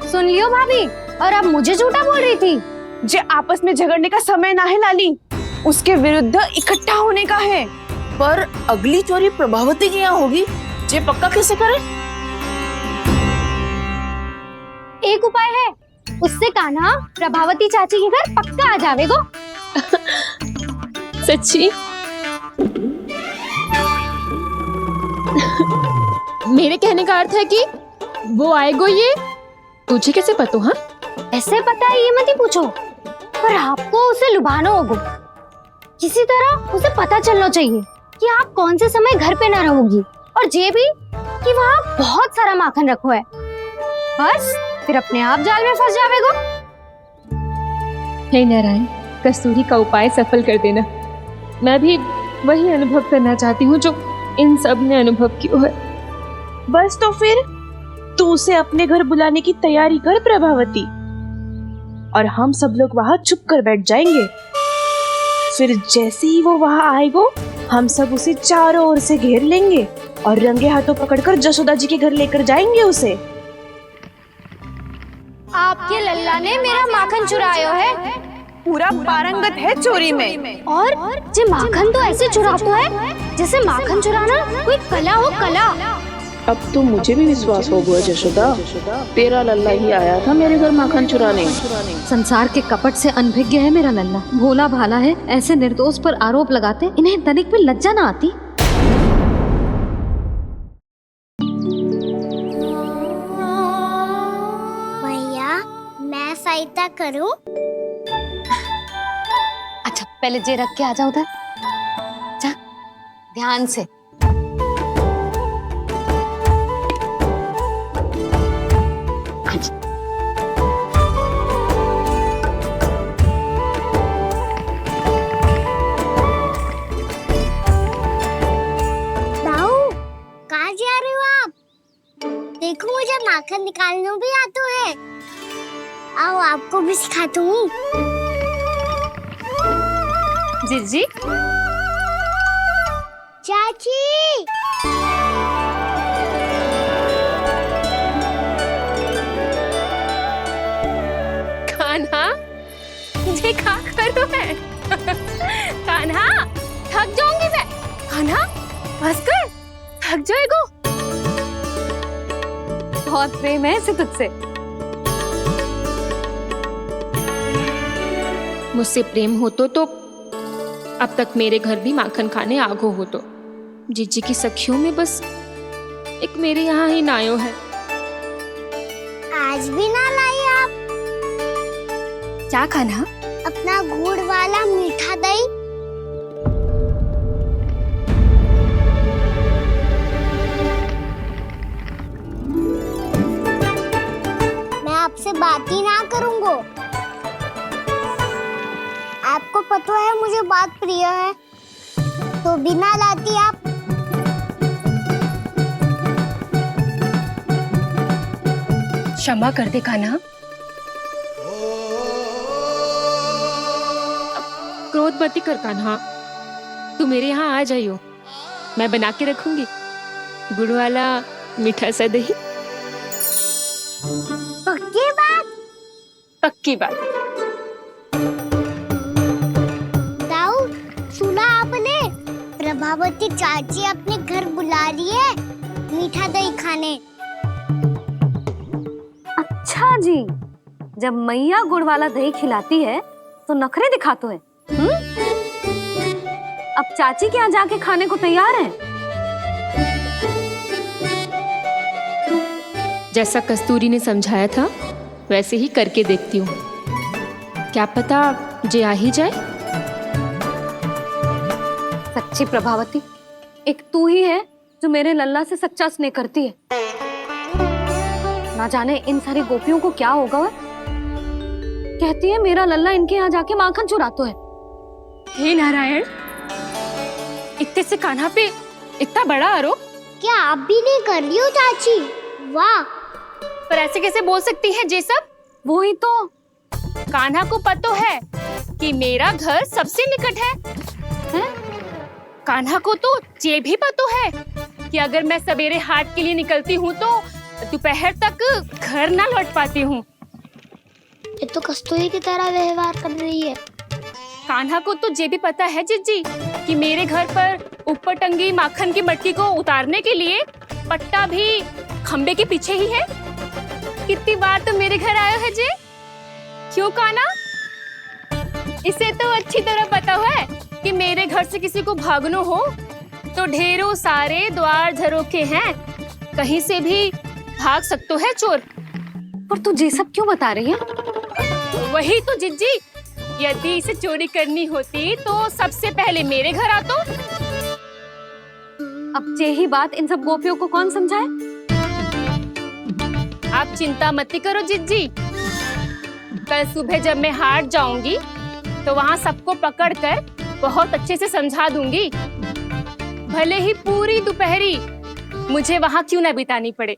सुन लियो भाभी, और अब मुझे झूठा बोल रही थी। जे आपस में झगड़ने का समय ना है लाली, उसके विरुद्ध इकट्ठा होने का है। पर अगली चोरी प्रभावती की यहाँ होगी, जे पक्का कैसे करे? एक उपाय है, उससे कान्हा प्रभावती चाची के घर पक्का आ जावेगो। सच्ची? मेरे कहने का अर्थ है कि वो आएगो, ये तुझे कैसे पता? हाँ, ऐसे पता है ये मत ही पूछो, पर आपको उसे लुभाना होगा। किसी तरह उसे पता चलना चाहिए कि आप कौन से समय घर पे ना रहोगी, और ये भी कि वहाँ बहुत सारा माखन रखो है। बस फिर अपने आप जाल में फंस जावेगो। हे नारायण, कस्तूरी का उपाय सफल कर देना। मैं भी वही अनुभव करना चाहती हूँ जो इन सब ने अनुभव किया है। बस तो फिर तू उसे अपने घर बुलाने की तैयारी कर प्रभावती, और हम सब लोग वहाँ चुप कर बैठ जाएंगे। फिर जैसे ही वो वहाँ आएगा, हम सब उसे चारों ओर से घेर लेंगे और रंगे हाथों पकड़कर जसोदा जी के घर लेकर जाएंगे उसे। आपके लल्ला ने मेरा माखन चुराया है, पूरा पारंगत है चोरी में। और जे माखन तो ऐसे चुराता है जैसे माखन चुराना कोई कला हो, कला। अब तो मुझे भी विश्वास हो गया जशोदा, तेरा लल्ला ही आया था मेरे घर माखन चुराने। संसार के कपट से अनभिज्ञ है मेरा लल्ला, भोला भाला है। ऐसे निर्दोष पर आरोप लगाते इन्हें तनिक भी लज्जा ना आती। भैया, मैं सहायता करूं? अच्छा, पहले जे रख के आ जाओ उधर। ध्यान से। दाऊ, कहाँ जा रहे हो आप? देखो मुझे माखन निकालना भी आता है। आओ आपको भी सिखाता हूँ। जिज्जी, चाची, कान्हा, ये क्या कर रहे है? कान्हा, थक जाऊंगी मैं। कान्हा, बस कर, थक जाएगो। बहुत प्रेम है इसे तुझसे। मुझसे प्रेम हो तो अब तक मेरे घर भी माखन खाने आगो हो तो। जीजी की सखियों में बस एक मेरे यहाँ ही नायो है। आज भी ना लाई आप? क्या कान्हा? अपना गुड़ वाला मीठा दही। मैं आपसे बात ही ना करूंगा। आपको पता है मुझे बात प्रिय है, तो बिना लाती आप। क्षमा कर दे कान्हा। क्रोध मत कर कान्हा, तू मेरे यहाँ आ जाइयो। मैं बना के रखूंगी गुड़ वाला मीठा सा दही। पक्की बात? पक्की बात। दाऊ, सुना आपने? प्रभावती चाची अपने घर बुला रही है मीठा दही खाने। अच्छा जी, जब मैया गुड़ वाला दही खिलाती है तो नखरे दिखाते हैं। अब चाची के यहाँ जाके खाने को तैयार हैं। जैसा कस्तूरी ने समझाया था वैसे ही करके देखती हूँ। क्या पता जे आ ही जाए। सच्ची प्रभावती, एक तू ही है जो मेरे लल्ला से सच्चा स्नेह करती है। ना जाने इन सारी गोपियों को क्या होगा। वह कहती है मेरा लल्ला इनके यहाँ जाके माखन चुराता है। हे नारायण, इतने से कान्हा पे इतना बड़ा आरोप। क्या आप भी नहीं कर रही हो चाची? वाह, पर ऐसे कैसे बोल सकती है जे सब? वो ही तो। कान्हा को पता है कि मेरा घर सबसे निकट है? कान्हा को तो ये भी पता है कि अगर मैं सवेरे हाट के लिए निकलती हूँ तो दोपहर तक घर ना लौट पाती हूँ। ये तो कस्तूरी की तरह व्यवहार कर रही है। कान्हा को तो ये भी पता है जिज्जी कि मेरे घर पर ऊपर टंगी माखन की मटकी को उतारने के लिए पट्टा भी खंबे के पीछे ही है। कितनी बार तो मेरे घर आयो है जे। क्यों कान्हा? इसे तो अच्छी तरह पता है कि मेरे घर से किसी को भागना हो तो ढेरों सारे द्वार झरोखे हैं, कहीं से भी भाग सकते है चोर। पर तू ये सब क्यों बता रही है? वही तो जिज्जी, यदि इसे चोरी करनी होती तो सबसे पहले मेरे घर आता। अब यही बात इन सब गोपियों को कौन समझाए? आप चिंता मत करो जिज्जी, कल सुबह जब मैं हाट जाऊंगी तो वहाँ सबको पकड़कर बहुत अच्छे से समझा दूंगी। भले ही पूरी दोपहरी मुझे वहाँ क्यों ना बितानी पड़े।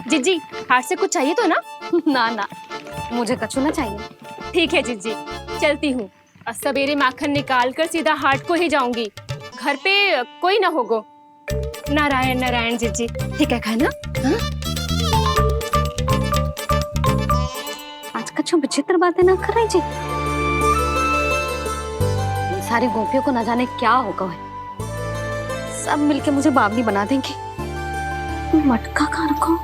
जिज्जी, हाट से कुछ चाहिए तो ना? ना ना, मुझे कछु ना चाहिए। ठीक है जिज्जी, चलती हूँ। और सवेरे माखन निकाल कर सीधा हाट को ही जाऊंगी। घर पे कोई ना होगो। नारायण नारायण जिज्जी, ठीक है खाना? हाँ? आज कछु विचित्र बातें ना कर रही जी। इन सारी गोपियों को न जाने क्या होगा है। सब मिलके मुझे बावली बना देंगे। मटका कहाँ रखो?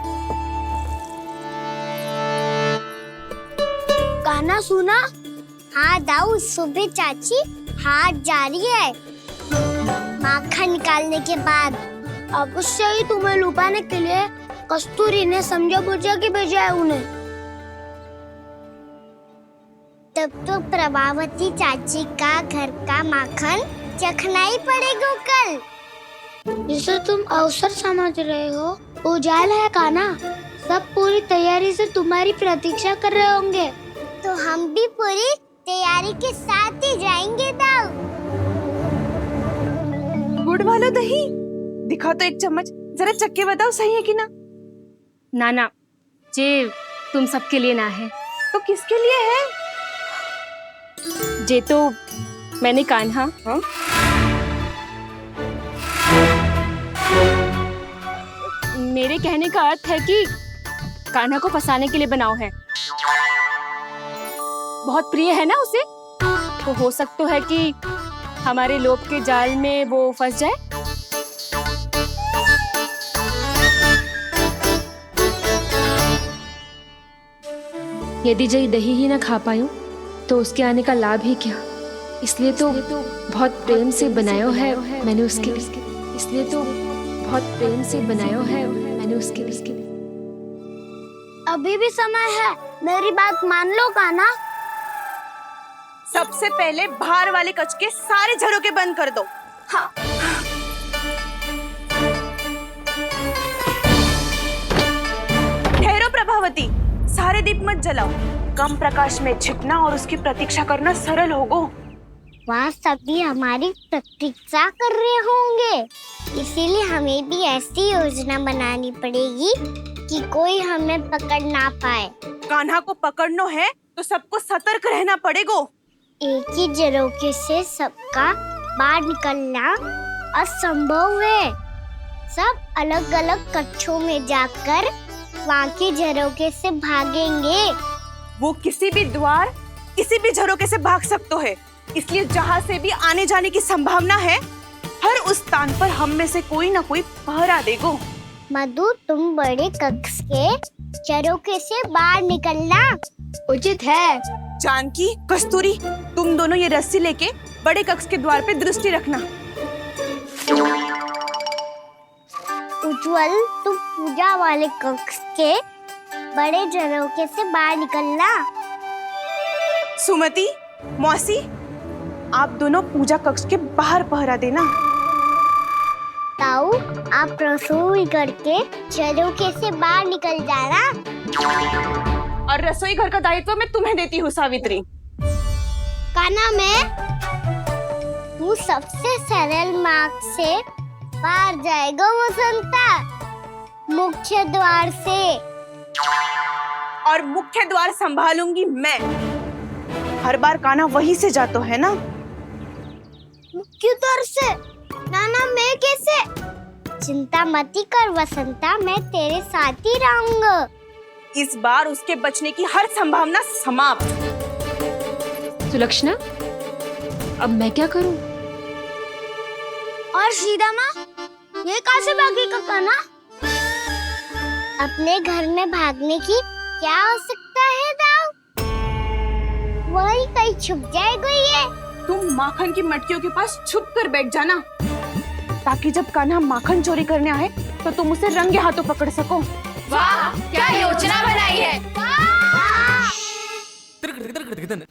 गाना सुना? हाँ दाऊ, सुबह चाची हाट जा रही है माखन निकालने के बाद। अवश्य ही तुम्हें लुभाने के लिए कस्तूरी ने समझा बुझा के भेजा है उन्हें। तब तो प्रभावती चाची का घर का माखन चखना ही पड़ेगा कल। जिसे तुम अवसर समझ रहे हो, उजाला है कान्हा। सब पूरी तैयारी से तुम्हारी प्रतीक्षा कर रहे होंगे। तो हम भी पूरी तैयारी के साथ ही जाएंगे दाऊ। गुड़ वाला दही दिखाओ तो एक चम्मच, जरा चख के बताओ सही है कि ना। ना जे तुम सबके लिए ना है। तो किसके लिए है? जे तो मैंने कान्हा मेरे कहने का अर्थ है कि कान्हा को फंसाने के लिए बनाओ है। बहुत प्रिय है ना उसे, तो हो सकता है कि हमारे लोभ के जाल में वो फंस जाए। यदि जय दही ही ना खा पायूं तो उसके आने का लाभ ही क्या। इसलिए तो बहुत प्रेम से बनाया है मैंने उसके लिए। इसलिए तो बहुत प्रेम से बनाया है मैंने उसके लिए। अभी भी समय है, मेरी बात मान लो कान्हा। सबसे पहले बाहर वाले कच के सारे झरोके बंद कर दो। हाँ। ठहरो प्रभावती, सारे दीप मत जलाओ। कम प्रकाश में छिपना और उसकी प्रतीक्षा करना सरल होगा। वहाँ सभी हमारी प्रतीक्षा कर रहे होंगे, इसीलिए हमें भी ऐसी योजना बनानी पड़ेगी कि कोई हमें पकड़ ना पाए। कान्हा को पकड़ना है तो सबको सतर्क रहना पड़ेगा। एक ही झरोखे से सबका बाहर निकलना असंभव है। सब अलग अलग कक्षों में जाकर वहाँ के झरोखे से भागेंगे। वो किसी भी द्वार, किसी भी झरोखे से भाग सकते है, इसलिए जहाँ से भी आने जाने की संभावना है, हर उस स्थान पर हम में से कोई ना कोई पहरा देगा। मधु, तुम बड़े कक्ष के झरोखे से बाहर निकलना उचित है। जानकी, कस्तूरी, तुम दोनों ये रस्सी लेके बड़े कक्ष के द्वार पे दृष्टि रखना। उज्जवल, तुम पूजा वाले कक्ष के बड़े झरोखे से बाहर निकलना। सुमति, मौसी, आप दोनों पूजा कक्ष के बाहर पहरा देना। ताऊ, आप रसोई करके झरोखे से बाहर निकल जाना। और रसोई घर का दायित्व मैं तुम्हें देती हूँ सावित्री। कान्हा, तू सबसे सरल मार्ग से बाहर जाएगा वसंता, मुख्य द्वार से। और मुख्य द्वार संभालूंगी मैं। हर बार कान्हा वहीं से जाता है ना। मुख्य द्वार से? नाना, मैं कैसे? चिंता मत कर वसंता, मैं तेरे साथ ही रहूंगा। इस बार उसके बचने की हर संभावना समाप्त। सुलक्षणा, अब मैं क्या करूं? और सीधा माँ, ये कहाँ से भागेगा कान्हा? अपने घर में भागने की क्या हो सकता है दाऊ? वहीं कहीं छुप जाएगा ये। तुम माखन की मटकियों के पास छुप कर बैठ जाना, ताकि जब कान्हा माखन चोरी करने आए तो तुम उसे रंगे हाथों पकड़ सको। वाह, क्या योजना बनाई है!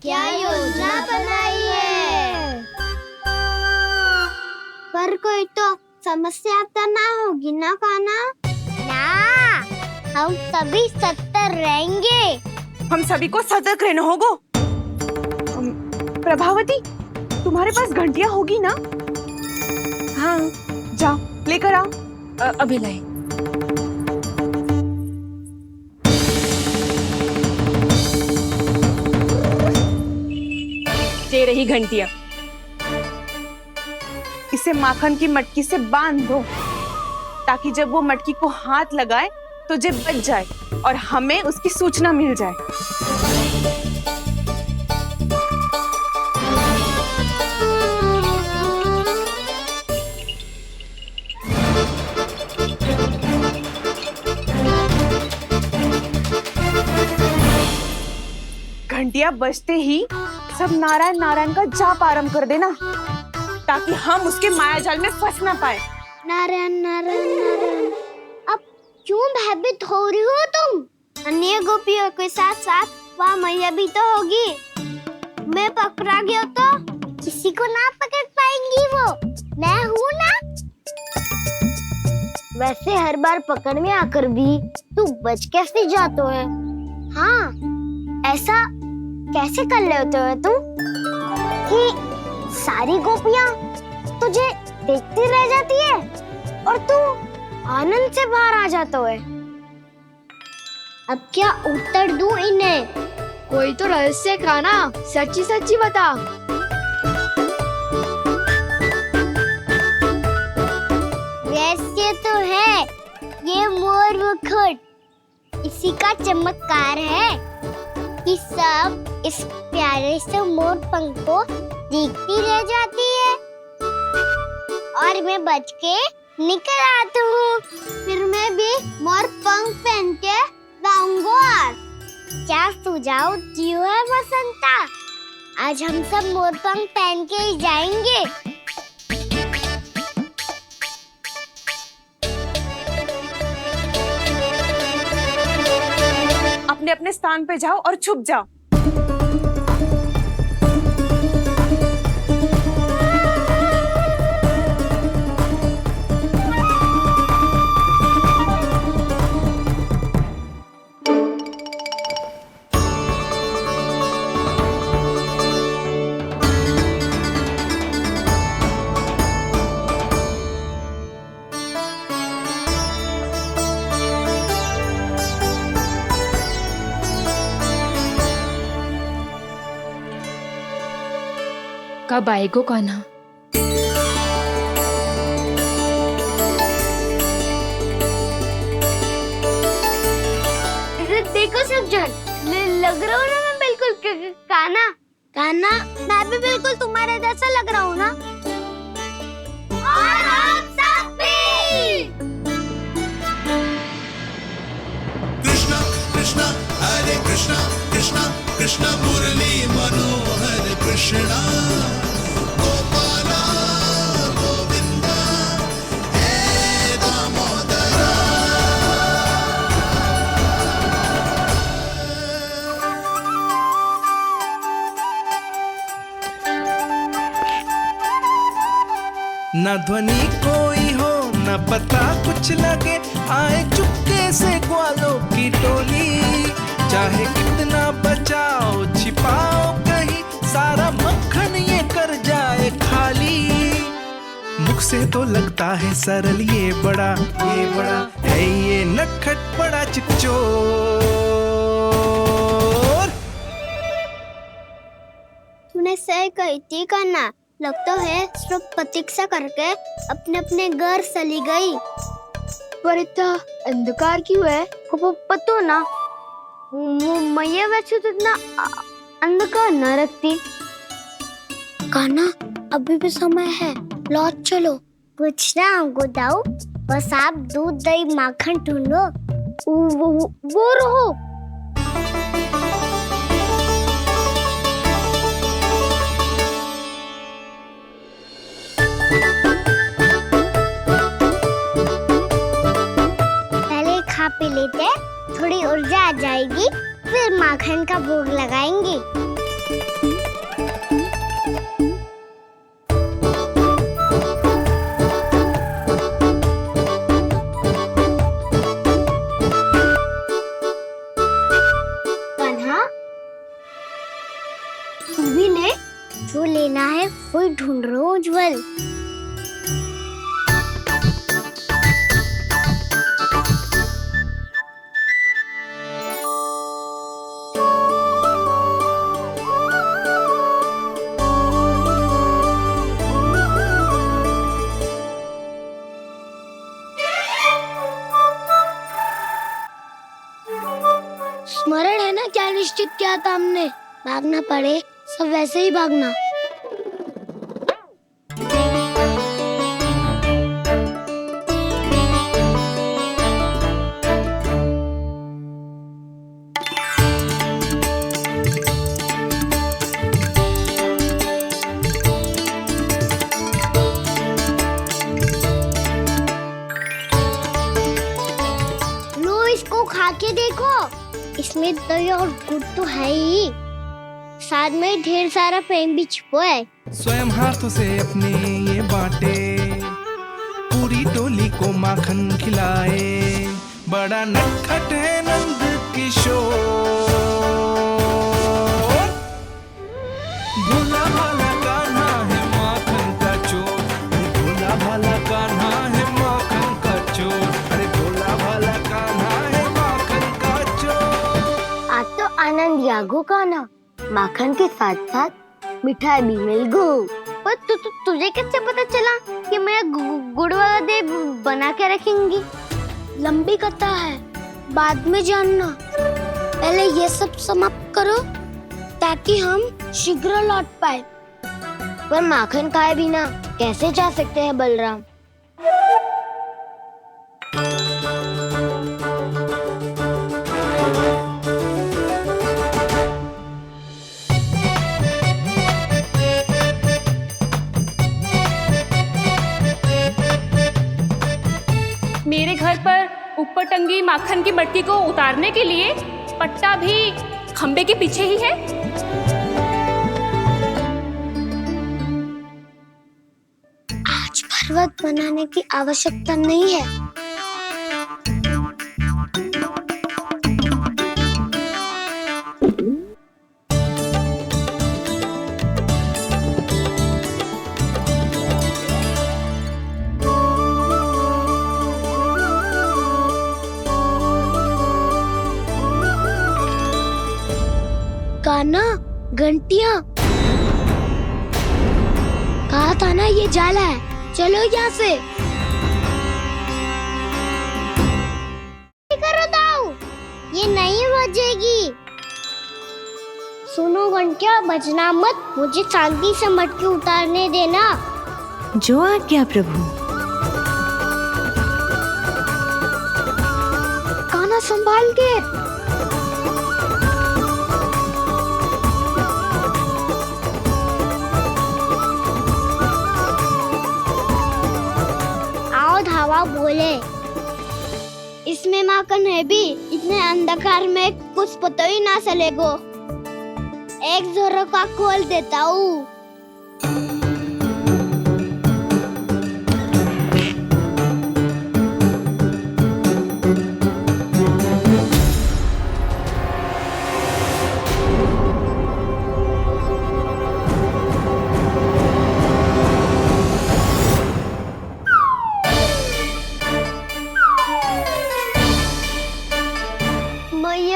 क्या योजना बनाई है! पर कोई तो समस्या तो ना होगी ना कान्हा? ना, हम सभी सतर्क रहेंगे। हम सभी को सतर्क रहना होगा। प्रभावती, तुम्हारे पास घंटियां होगी ना? हाँ, जाओ लेकर आओ। अभी लाई। ये रही घंटियां। इसे माखन की मटकी से बांध दो, ताकि जब वो मटकी को हाथ लगाए तो जे बच जाए और हमें उसकी सूचना मिल जाए। घंटियां बजते ही सब नारायण नारायण का जाप आरंभ कर देना, ताकि हम उसके मायाजाल में फंस ना पाए। नारायण नारायण नारायण। अब क्यों भयभीत हो रही हो तुम? अन्य गोपियों के साथ साथ वहाँ मैया भी तो होगी। मैं पकड़ा गया तो किसी को ना पकड़ पाएंगी वो, मैं हूँ ना। वैसे हर बार पकड़ने आकर भी तू बच कैसे जाता है? हाँ, ऐसा कैसे कर लेते हो तुम कि सारी गोपियां तुझे देखती रह जाती है और तू आनंद से बाहर आ जाता है? अब क्या उत्तर दूं इन्हें? कोई तो रहस्य का ना, सच्ची सच्ची बता। रहस्य तो है, ये मोर मुकुट इसी का चमत्कार है कि सब इस प्यारे से मोर पंख को देखती रह जाती है और मैं बच के निकल आता हूँ। फिर मैं भी मोर पंख पहन के गाऊंगा। क्या सुझाव दियो है बसंता? आज हम सब मोर पंख पहन के ही जाएंगे। अपने अपने स्थान पे जाओ और छुप जाओ। कब आएगो कान्हा? देखो सब जन, लग रहा हूँ ना मैं बिल्कुल कान्हा। कान्हा, मैं भी बिल्कुल तुम्हारे जैसा लग रहा हूँ ना? और हम सब भी। कृष्णा कृष्णा हरे कृष्णा कृष्णा कृष्णा मुरली मनोहर कृष्णा गोपाला गोविंदा हे दामोदरा। न ध्वनि कोई हो न पता कुछ लगे, आए चुपके से ग्वालों की टोली। चाहे कितना बचाओ छिपाओ कहीं, सारा मक्खन ये कर जाए खाली। मुख से तो लगता है सरल ये बड़ा है ये नटखट बड़ा चिकचोर। तूने सही कही थी कान्हा, लगता है सिर्फ प्रतीक्षा करके अपने अपने घर चली गई। पर इतना अंधकार क्यों है? पतो ना, मैं वैसे तो इतना अंधकार न रखती। कान्हा, अभी भी समय है, लौट चलो। कुछ ना हमको दाऊ, बस आप दूध दही माखन ढूंढो। वो रहो। पहले खा पी लेते, थोड़ी ऊर्जा आ जाएगी, फिर माखन का भोग लगाएंगे। कान्हा, तू भी ले, जो लेना है वही ढूंढ रहा हूँ उज्जवल। स्मरण है ना क्या निश्चित किया था हमने? भागना पड़े सब वैसे ही भागना। लो, इसको खा के देखो, इसमें दही और गुड़ तो है ही। साथ में ढेर सारा प्रेम भी छुपा है। स्वयं हाथों से अपने ये बांटे, पूरी टोली को माखन खिलाए, बड़ा नटखट है नंद किशोर। भोला भाला कान्हा है माखन का चोर, अरे भोला भाला कान्हा है माखन का चोर, अरे भोला भाला कान्हा है माखन का चोर। आज तो आनंद यागो का ना, माखन के साथ साथ मिठाई भी मिल गो। पर तुझे कैसे पता चला कि मैं गुड़ वाला देव बना के रखेंगी? लंबी कथा है, बाद में जानना। पहले ये सब समाप्त करो ताकि हम शीघ्र लौट पाए। पर माखन खाए बिना कैसे जा सकते हैं बलराम? मेरे घर पर ऊपर टंगी माखन की मटकी को उतारने के लिए पट्टा भी खंबे के पीछे ही है। आज पर्वत बनाने की आवश्यकता नहीं है। कान्हा, घंटियां, कहा था ना ये जाला है, चलो यहाँ से। करो दाऊ, ये नहीं बजेगी। सुनो घंटिया, बजना मत, मुझे शांति से मटकी उतारने देना। जो आज्ञा प्रभु। कान्हा संभाल के। धावा बोले, इसमें माखन है भी, इतने अंधकार में कुछ पता ही ना चलेगो। एक जोरों का खोल देता हूँ।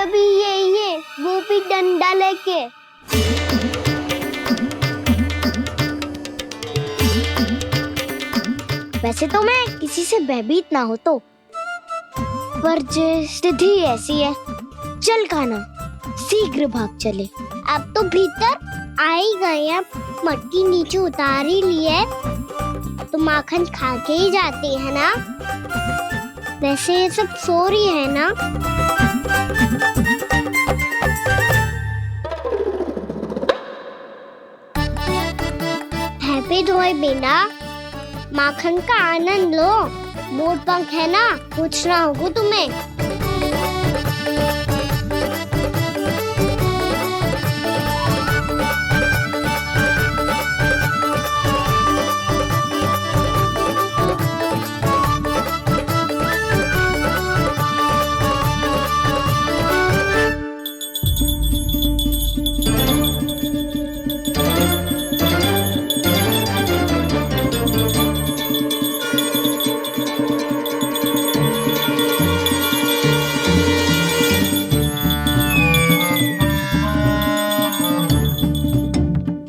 भी ये वो भी डंडा लेके। वैसे तो मैं किसी से भयभीत ना हो तो, पर स्थिति ऐसी है। चल कान्हा, शीघ्र भाग चले। अब तो भीतर आ ही गए हैं, मटकी नीचे उतार ही लिए तो माखन खा के ही जाते हैं ना। वैसे ये सब सो रही है ना। हैप्पी धोए बिना माखन का आनंद लो। मोर पंख है ना, पूछना होगा तुम्हें।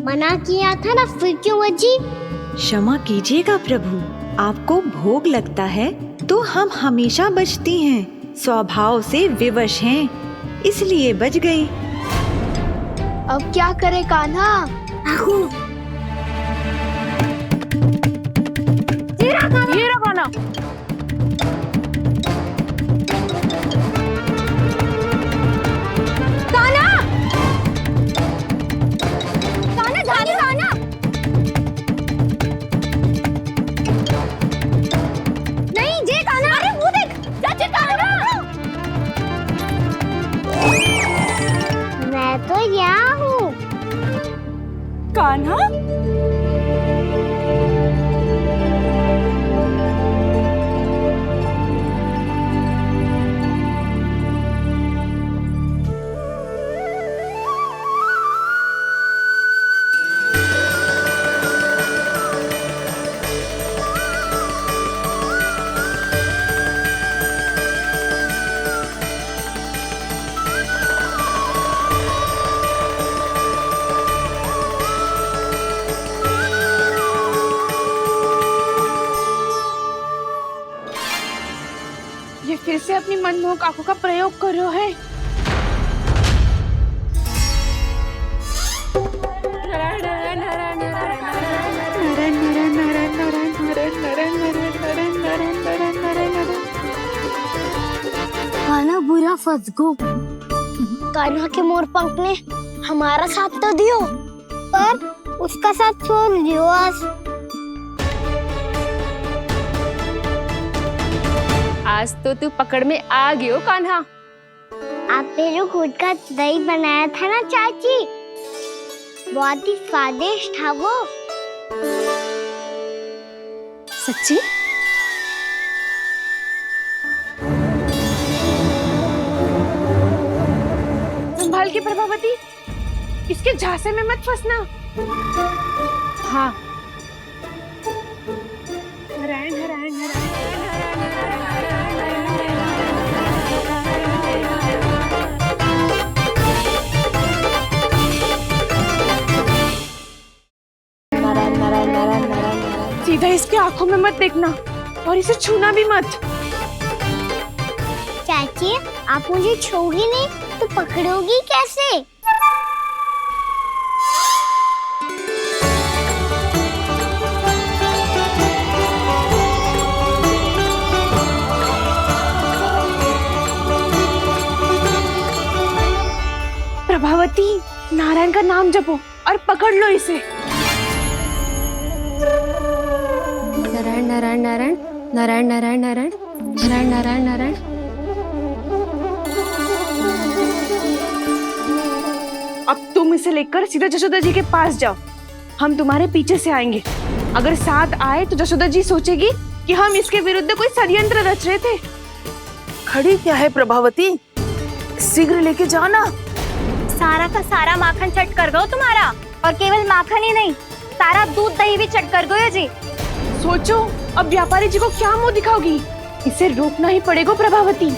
मना किया था ना, फिर क्यों बजी? क्षमा कीजिएगा प्रभु, आपको भोग लगता है तो हम हमेशा बजती हैं, स्वभाव से विवश हैं, इसलिए बज गई। अब क्या करे कान्हा? ये रहा कान्हा। मैं तो यहाँ हूँ। फिर से अपनी मनमोहक आंखों का प्रयोग कर रहे हो है। कान्हा बुरा फंस गो। कान्हा के मोर पंख ने हमारा साथ तो दियो, पर उसका साथ छोड़ दियो आज तो तू पकड़ में आ गयो कान्हा। आपने जो खुद का दही बनाया था ना चाची, बहुत ही स्वादिष्ट था वो। सच्ची? संभाल के प्रभावती, इसके झांसे में मत फंसना। हाँ। नारायण नारायण नारायण। सीधा इसके आंखों में मत देखना और इसे छूना भी मत। चाची, आप मुझे छोगी नहीं तो पकड़ोगी कैसे? प्रभावती, नारायण का नाम जपो और पकड़ लो इसे। नारायण नारायण नारायण नारायण नारायण नारायण नारायण नारायण नारायण। अब तुम इसे लेकर सीधा जशोदा जी के पास जाओ, हम तुम्हारे पीछे से आएंगे। अगर साथ आए तो जशोदा जी सोचेगी कि हम इसके विरुद्ध कोई षड्यंत्र रच रहे थे। खड़ी क्या है प्रभावती, शीघ्र लेके जाना। सारा का सारा माखन चट कर गो तुम्हारा, और केवल माखन ही नहीं, सारा दूध दही भी चट कर गो जी। सोचो अब व्यापारी जी को क्या मुंह दिखाओगी, इसे रोकना ही पड़ेगा प्रभावती।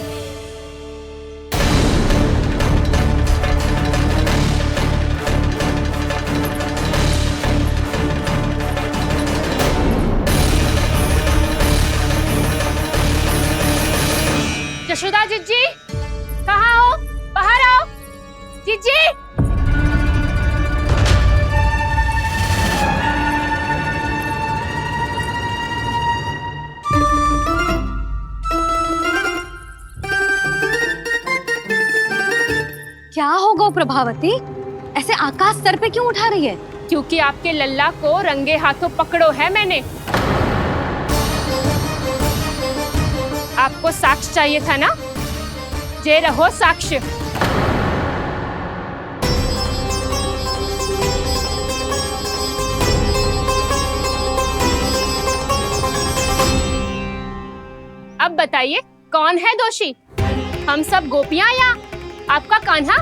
जशोदा जीजी, कहाँ हो? बाहर आओ जीजी। क्या होगा प्रभावती, ऐसे आकाश सर पे क्यों उठा रही है? क्योंकि आपके लल्ला को रंगे हाथों पकड़ो है मैंने। आपको साक्ष्य चाहिए था ना, जे रहो साक्ष्य। अब बताइए कौन है दोषी, हम सब गोपियां या आपका कान्हा?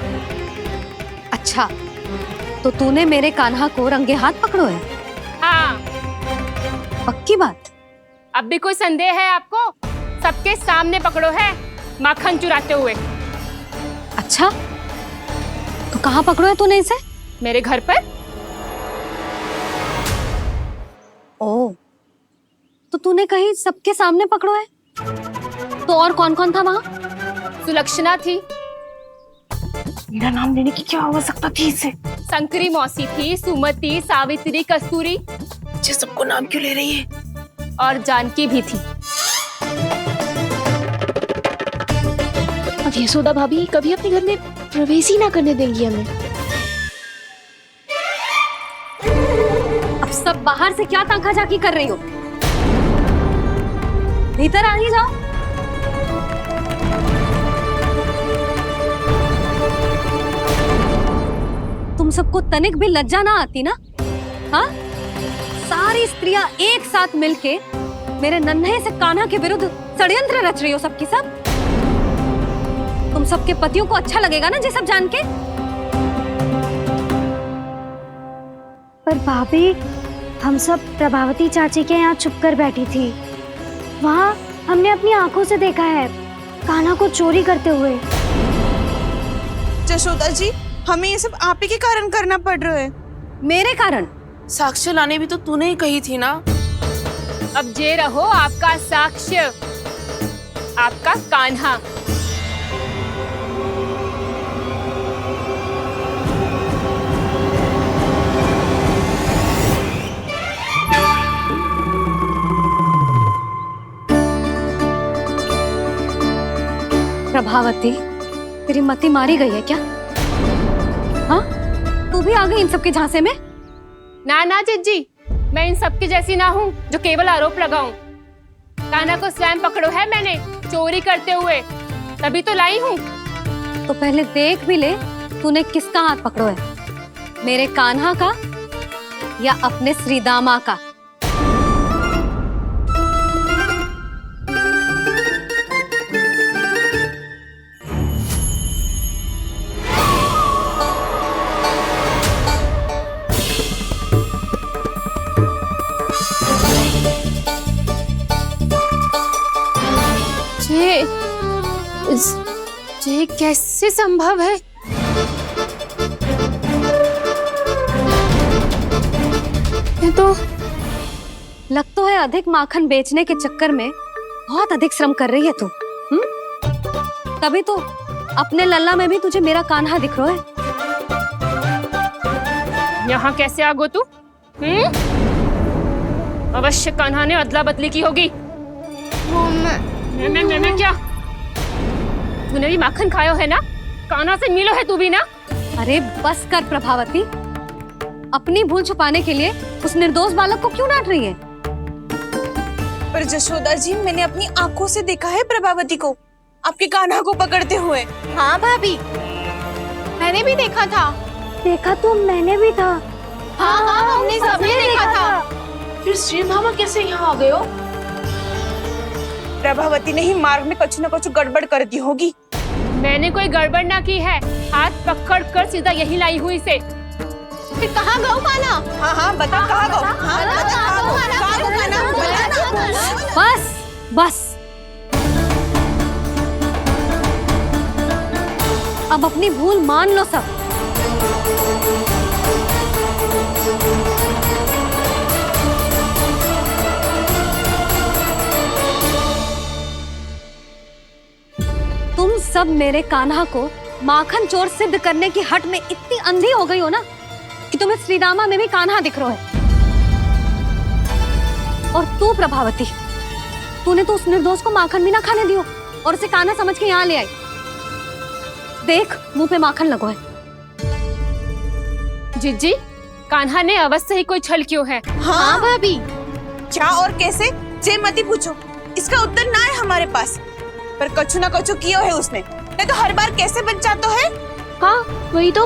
अच्छा, तो तूने मेरे कान्हा को रंगे हाथ पकड़ो है? हाँ। पक्की बात? अब भी कोई संदेह है आपको? सबके सामने पकड़ो है, माखन चुराते हुए। अच्छा, तो कहाँ पकड़ो है तूने इसे? मेरे घर पर। ओ, तो तूने कहीं सबके सामने पकड़ो है? तो और कौन कौन था वहाँ? सुलक्षणा थी। मेरा नाम लेने की क्या आवश्यकता थी इसे? संकरी मौसी थी, सुमति, सावित्री, कस्तूरी। ये सबको नाम क्यों ले रही है? और जानकी भी थी। अब यशोदा भाभी कभी अपने घर में प्रवेश ही ना करने देंगी हमें। अब सब बाहर से क्या ताका झाकी कर रही हो? भीतर आ ही जाओ। तुम सबको तनिक भी लज्जा ना आती ना? हाँ, सारी स्त्रियां एक साथ मिलके मेरे नन्हे से कान्हा के विरुद्ध षड्यंत्र रच रही हो सबकी सब। तुम सबके पतियों को अच्छा लगेगा ना ये सब जान के? पर भाभी, हम सब प्रभावती चाची के यहाँ छुप कर बैठी थी। वहाँ हमने अपनी आंखों से देखा है कान्हा को चोरी करते हुए। जशोदा जी, हमें ये सब आप ही के कारण करना पड़ रहा है। मेरे कारण? साक्ष्य लाने भी तो तूने ही कही थी ना। अब जे रहो आपका साक्ष्य। आपका कान्हा। प्रभावती, तेरी मति मारी गई है क्या? हाँ, तू भी आ गई इन सबके झांसे में? ना ना जिज्जी, मैं इन सबकी जैसी ना हूँ जो केवल आरोप लगाऊं। कान्हा को स्वयं पकड़ो है मैंने चोरी करते हुए, तभी तो लाई हूँ। तो पहले देख भी ले तूने किसका हाथ पकड़ो है, मेरे कान्हा का या अपने श्रीदामा का? ये कैसे संभव है? ये तो लग तो है अधिक माखन बेचने के चक्कर में बहुत अधिक श्रम कर रही है तू। तभी तो अपने लल्ला में भी तुझे मेरा कान्हा दिख रहा है। यहाँ कैसे आ गो तू? अवश्य कान्हा ने अदला बदली की होगी। मैं क्या? तूने भी माखन खायो है ना? कान्हा से मिलो है तू भी ना? अरे बस कर प्रभावती, अपनी भूल छुपाने के लिए उस निर्दोष बालक को क्यों डांट रही है? पर जशोदा जी, मैंने अपनी आंखों से देखा है प्रभावती को आपके कान्हा को पकड़ते हुए। हाँ भाभी, मैंने भी देखा था। देखा तो मैंने भी था। हाँ हाँ, हमने सबने देखा था। फिर श्रीदामा कैसे यहाँ आ गए हो? प्रभावती ने ही मार्ग में कुछ न कुछ गड़बड़ कर दी होगी। मैंने कोई गड़बड़ ना की है, हाथ पकड़ कर सीधा यही लाई हुई से। फिर कहाँ गौ कान्हा? हाँ हाँ बता, कहाँ गौ? हाँ बता, कहाँ गौ कान्हा? बता ना। बस बस, अब अपनी भूल मान लो सब। तुम सब मेरे कान्हा को माखन चोर सिद्ध करने की हट में इतनी अंधी हो गई हो ना कि तुम्हें श्रीदामा में भी कान्हा दिख रहा है। और तू प्रभावती, तूने तो उस निर्दोष को माखन भी ना खाने दियो और उसे कान्हा समझ के यहाँ ले आई। देख, मुंह पे माखन लगो है। जिज्जी, कान्हा ने अवश्य ही कोई छल क्यों है। हाँ भाभी, क्या और कैसे? जे मती पूछो, इसका उत्तर ना है हमारे पास। पर कछु ना कछु किया है उसने, नहीं तो हर बार कैसे बच जाता है। हाँ वही तो,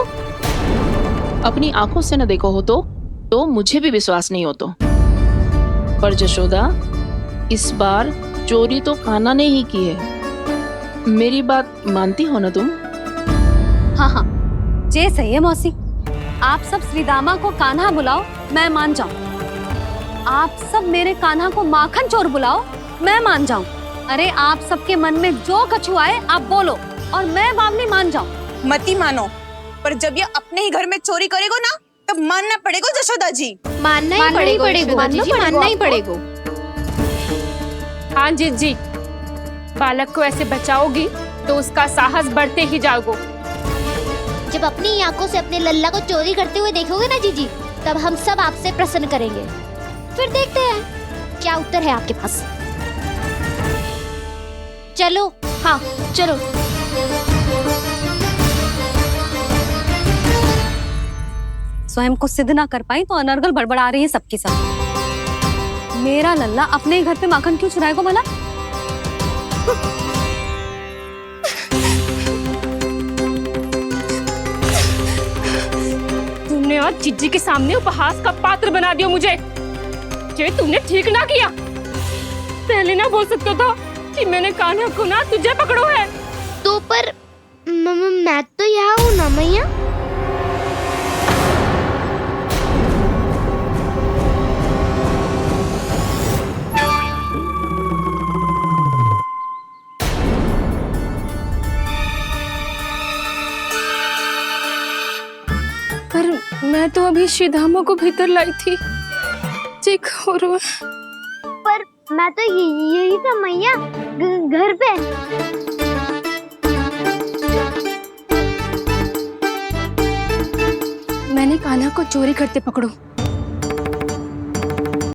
अपनी आंखों से न देखो हो तो मुझे भी विश्वास नहीं हो तो। पर जशोदा, इस बार चोरी तो कान्हा ने ही की है। मेरी बात मानती हो ना तुम? हाँ हाँ, जे सही है मौसी। आप सब श्रीदामा को कान्हा बुलाओ, मैं मान जाऊं। आप सब मेरे कान्हा को माखन चोर बुलाओ, मैं मान जाऊं। अरे आप सबके मन में जो कछु आए आप बोलो और मैं बावली मान जाऊं। मती मानो, पर जब ये अपने ही घर में चोरी करेगो ना, तब मानना पड़ेगा जशोदा जी। मानना ही पड़ेगा, मानना ही पड़ेगा। हाँ जिज्जी, बालक को ऐसे बचाओगी तो उसका साहस बढ़ते ही जाओगे। जब अपनी आंखों से अपने लल्ला को चोरी करते हुए देखोगे ना जीजी, तब हम सब आपसे प्रसन्न करेंगे। फिर देखते हैं क्या उत्तर है आपके पास। चलो, हाँ चलो। स्वयं को सिद्ध ना कर पाई तो अनर्गल बड़बड़ा रही है सबकी सब। मेरा लल्ला अपने ही घर पे माखन क्यों चुराएगा भला? तुमने आज जिज्जी के सामने उपहास का पात्र बना दिया मुझे। ये तुमने ठीक ना किया। पहले ना बोल सकता था कि मैंने कान्हा को ना तुझे पकड़ो है। तो पर मैं तो यहाँ हूँ ना मैया। पर मैं तो अभी श्रीदामा को भीतर लाई थी। पर मैं तो यही था मैया, घर पे। मैंने कान्हा को चोरी करते पकड़ो।